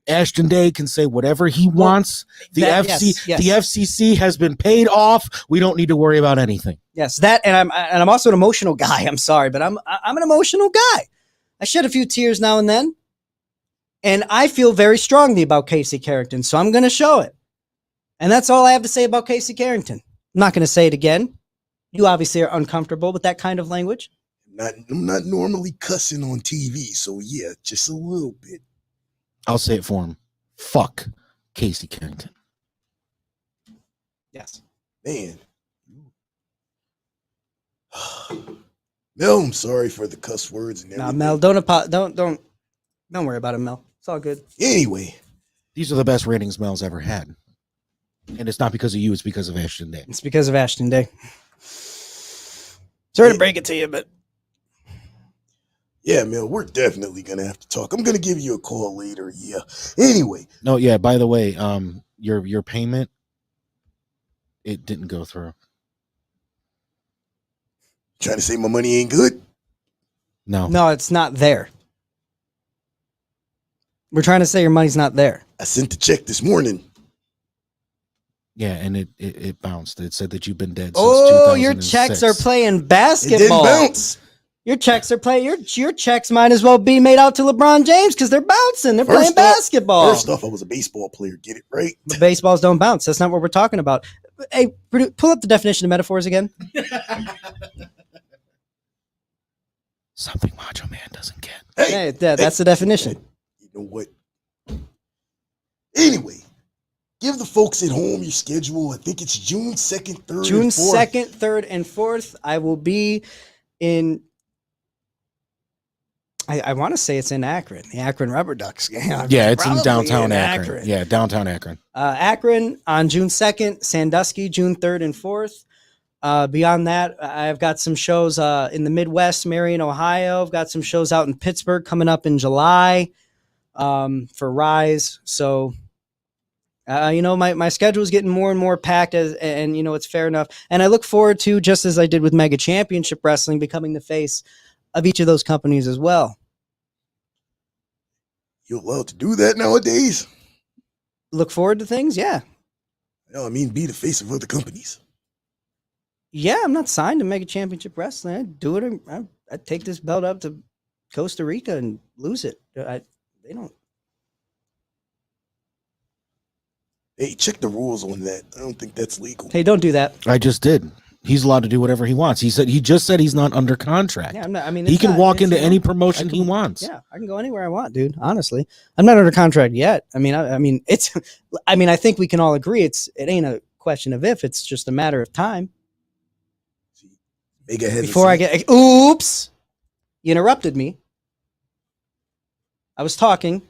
Ashton Day can say whatever he wants. The FCC has been paid off. We don't need to worry about anything. Yes, that, and I'm also an emotional guy. I'm sorry, but I'm an emotional guy. I shed a few tears now and then, and I feel very strongly about Casey Carrington, so I'm going to show it. And that's all I have to say about Casey Carrington. I'm not going to say it again. You obviously are uncomfortable with that kind of language. I'm not normally cussing on TV, so yeah, just a little bit. I'll say it for him. Fuck Casey Carrington. Yes. Man. Mel, I'm sorry for the cuss words and everything. Mel, don't worry about it, Mel. It's all good. Anyway. These are the best ratings Mel's ever had. And it's not because of you, it's because of Ashton Day. It's because of Ashton Day. Sorry to break it to you, but yeah, Mel, we're definitely gonna have to talk. I'm gonna give you a call later. Yeah. Anyway. No, yeah, by the way, your payment, it didn't go through. Trying to say my money ain't good? No, it's not there. We're trying to say your money's not there. I sent the check this morning. Yeah, and it bounced. It said that you've been dead since 2006. Oh, your checks are playing basketball. It didn't bounce. Your checks are playing. Your checks might as well be made out to LeBron James because they're bouncing. They're playing basketball. First off, I was a baseball player. Get it right. But baseballs don't bounce. That's not what we're talking about. Hey, pull up the definition of metaphors again. Something Macho Man doesn't get. Hey, that's the definition. You know what? Anyway, give the folks at home your schedule. I think it's June 2nd, 3rd, June and 4th. 2nd, 3rd, and 4th. I will be in. I want to say it's in Akron, the Akron Rubber Ducks game. Yeah, it's in downtown Akron. Yeah, downtown Akron. Akron on June 2nd, Sandusky, June 3rd and 4th. Beyond that, I've got some shows in the Midwest, Marion, Ohio. I've got some shows out in Pittsburgh coming up in July for Rise. So, my schedule is getting more and more packed, and it's fair enough. And I look forward to, just as I did with Mega Championship Wrestling, becoming the face of each of those companies as well. You allowed to do that nowadays? Look forward to things, yeah. No, I mean, be the face of other companies. Yeah, I'm not signed to Mega Championship Wrestling. I do it. I take this belt up to Costa Rica and lose it. They don't. Hey, check the rules on that. I don't think that's legal. Hey, don't do that. I just did. He's allowed to do whatever he wants. He just said he's not under contract. Yeah, I'm not. I mean, he can walk into any promotion he wants. Yeah, I can go anywhere I want, dude. Honestly, I'm not under contract yet. I mean, it's. I mean, I think we can all agree it ain't a question of if. It's just a matter of time. Before I get, oops, you interrupted me. I was talking.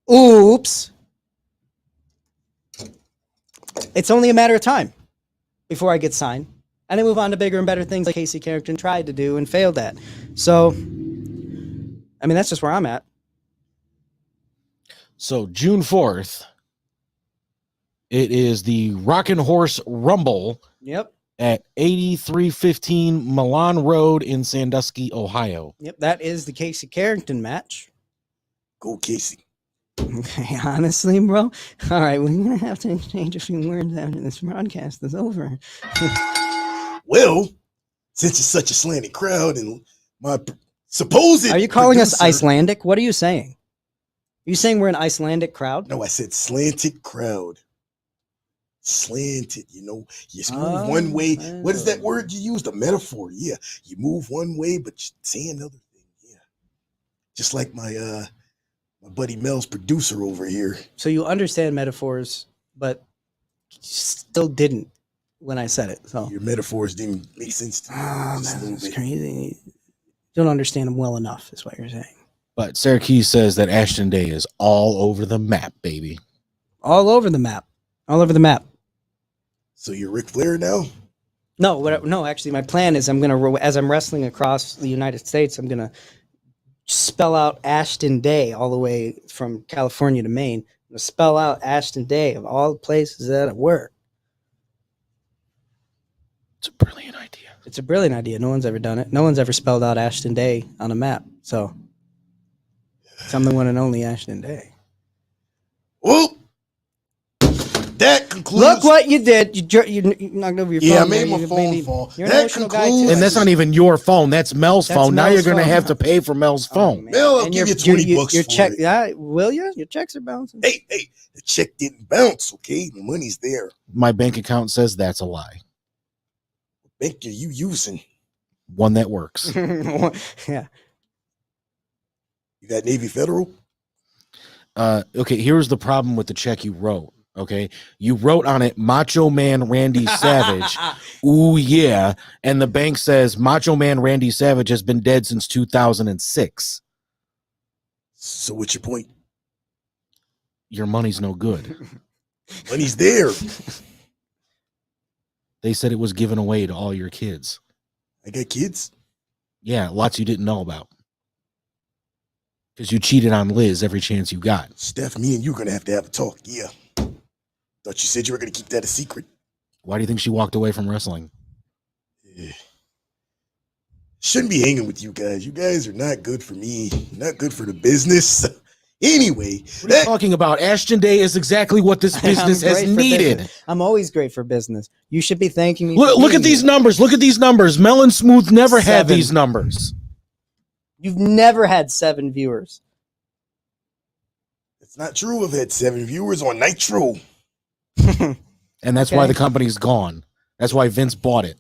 Oops. It's only a matter of time before I get signed. And I move on to bigger and better things like Casey Carrington tried to do and failed at. So, I mean, that's just where I'm at. So, June 4th, it is the Rockin' Horse Rumble. Yep. At 8315 Milan Road in Sandusky, Ohio. Yep, that is the Casey Carrington match. Go Casey. Okay, honestly, bro. All right, we're going to have to exchange a few words after this broadcast is over. Well, since it's such a slanted crowd and my supposed... Are you calling us Icelandic? What are you saying? Are you saying we're an Icelandic crowd? No, I said slanted crowd. Slanted, you move one way. What is that word you used? A metaphor. Yeah, you move one way, but you say another thing. Yeah, just like my buddy Mel's producer over here. So you understand metaphors, but still didn't when I said it. So your metaphors didn't make sense to me. That's crazy. You don't understand them well enough, is what you're saying. But Syracuse says that Ashton Day is all over the map, baby. All over the map. All over the map. So you're Ric Flair now? No, actually, my plan is as I'm wrestling across the United States, I'm gonna spell out Ashton Day all the way from California to Maine. I'm gonna spell out Ashton Day of all the places that I work. It's a brilliant idea. It's a brilliant idea. No one's ever done it. No one's ever spelled out Ashton Day on a map. So, I'm the one and only Ashton Day. Well, that concludes. Look what you did. You knocked over your phone. Yeah, I made my phone fall. You're an emotional guy too. And that's not even your phone. That's Mel's phone. Now you're going to have to pay for Mel's phone. Mel, I'll give you $20 your for check, it. Yeah, will you? Your checks are bouncing. Hey, the check didn't bounce, okay? The money's there. My bank account says that's a lie. What bank are you using? One that works. Yeah. You got Navy Federal? Okay, here's the problem with the check you wrote. Okay, you wrote on it Macho Man Randy Savage. Ooh, yeah. And the bank says Macho Man Randy Savage has been dead since 2006. So what's your point? Your money's no good. Money's there. They said it was given away to all your kids. I got kids? Yeah, lots you didn't know about. Because you cheated on Liz every chance you got. Steph, me and you are going to have a talk. Yeah. Thought you said you were going to keep that a secret. Why do you think she walked away from wrestling? Yeah. Shouldn't be hanging with you guys. You guys are not good for me. Not good for the business. Anyway, What are you talking about? Ashton Day is exactly what this business has needed. Business. I'm always great for business. You should be thanking me. Look at these numbers. Look at these numbers. Mel and Smooth never had these numbers. You've never had 7 viewers. It's not true. I've had 7 viewers on Nitro. And that's why the company's gone. That's why Vince bought it.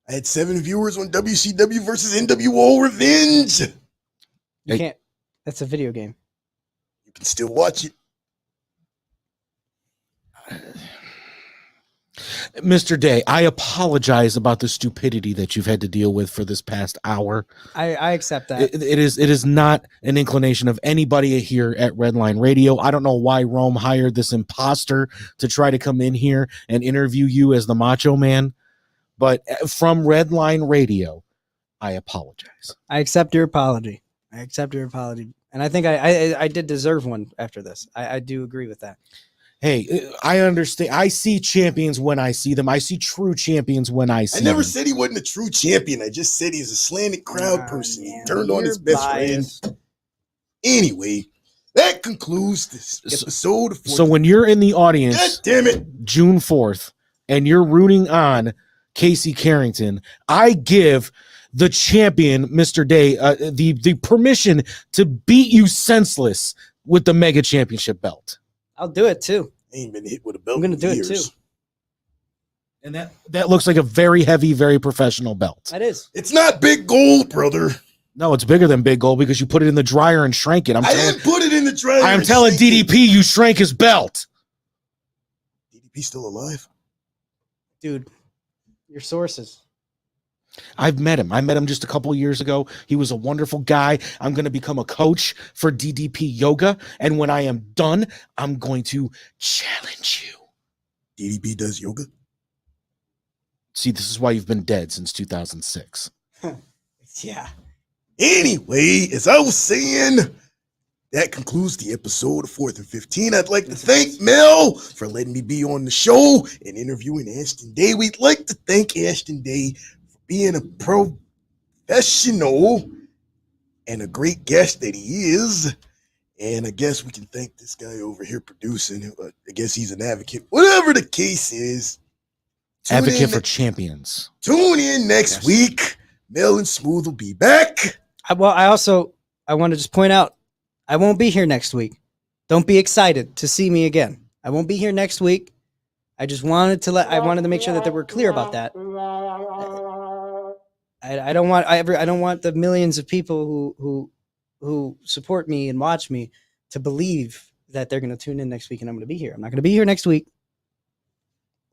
I had 7 viewers on WCW versus NWO Revenge. You can't. That's a video game. You can still watch it. Mr. Day, I apologize about the stupidity that you've had to deal with for this past hour. I accept that. It is not an inclination of anybody here at Redline Radio. I don't know why Rome hired this imposter to try to come in here and interview you as the Macho Man. But from Redline Radio, I apologize. I accept your apology. And I think I did deserve one after this. I do agree with that. Hey, I understand. I see champions when I see them. I see true champions when I see them. I never said he wasn't a true champion. I just said he's a slanted crowd person. He turned on his best friend. Anyway, that concludes this episode. So when you're in the audience, God damn it, June 4th, and you're rooting on Casey Carrington, I give the champion, Mr. Day, the permission to beat you senseless with the Mega Championship belt. I'll do it too. I ain't been hit with a belt. I'm going to do it too. And that looks like a very heavy, very professional belt. That is. It's not big gold, brother. No, it's bigger than big gold because you put it in the dryer and shrank it. I didn't put it in the dryer. I'm telling DDP you shrank his belt. DDP still alive? Dude, your sources. I've met him. I met him just a couple of years ago. He was a wonderful guy. I'm going to become a coach for DDP Yoga. And when I am done, I'm going to challenge you. DDP does yoga? See, this is why you've been dead since 2006. Yeah. Anyway, as I was saying, that concludes the episode of 4th and 15. I'd like to thank Mel for letting me be on the show and interviewing Ashton Day. We'd like to thank Ashton Day for being a professional and a great guest that he is. And I guess we can thank this guy over here producing. I guess he's an advocate. Whatever the case is. Advocate for champions. Tune in next week. Mel and Smooth will be back. I want to just point out, I won't be here next week. Don't be excited to see me again. I won't be here next week. I just wanted to make sure that we're clear about that. I don't want the millions of people who support me and watch me to believe that they're going to tune in next week and I'm going to be here. I'm not going to be here next week.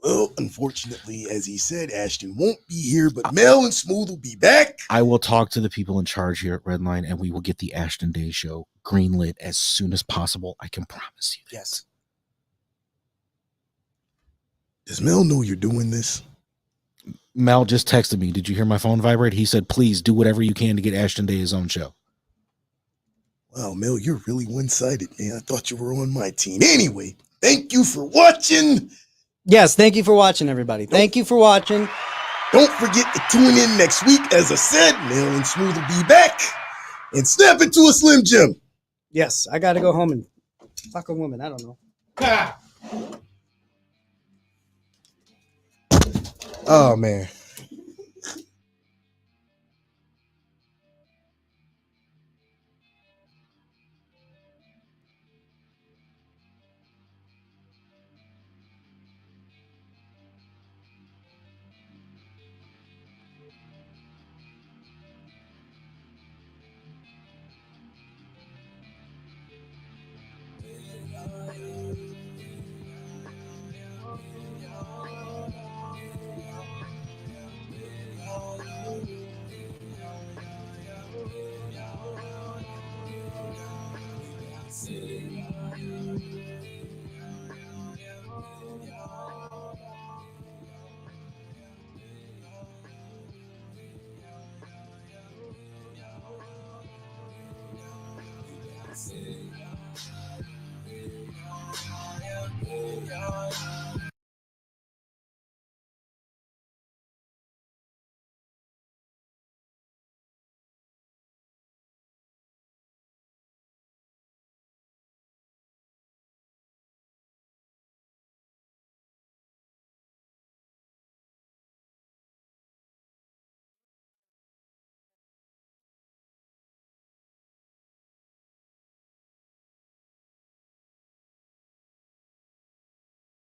Well, unfortunately, as he said, Ashton won't be here, but Mel and Smooth will be back. I will talk to the people in charge here at Redline, and we will get the Ashton Day show greenlit as soon as possible. I can promise you that. Yes. Does Mel know you're doing this? Mel just texted me. Did you hear my phone vibrate? He said, please do whatever you can to get Ashton Day his own show. Wow, Mel, you're really one-sided, man. I thought you were on my team. Anyway, thank you for watching. Yes, thank you for watching, everybody. Thank you for watching. Don't forget to tune in next week. As I said, Mel and Smooth will be back and snap into a Slim Jim. Yes, I got to go home and fuck a woman. I don't know. Oh, man. See.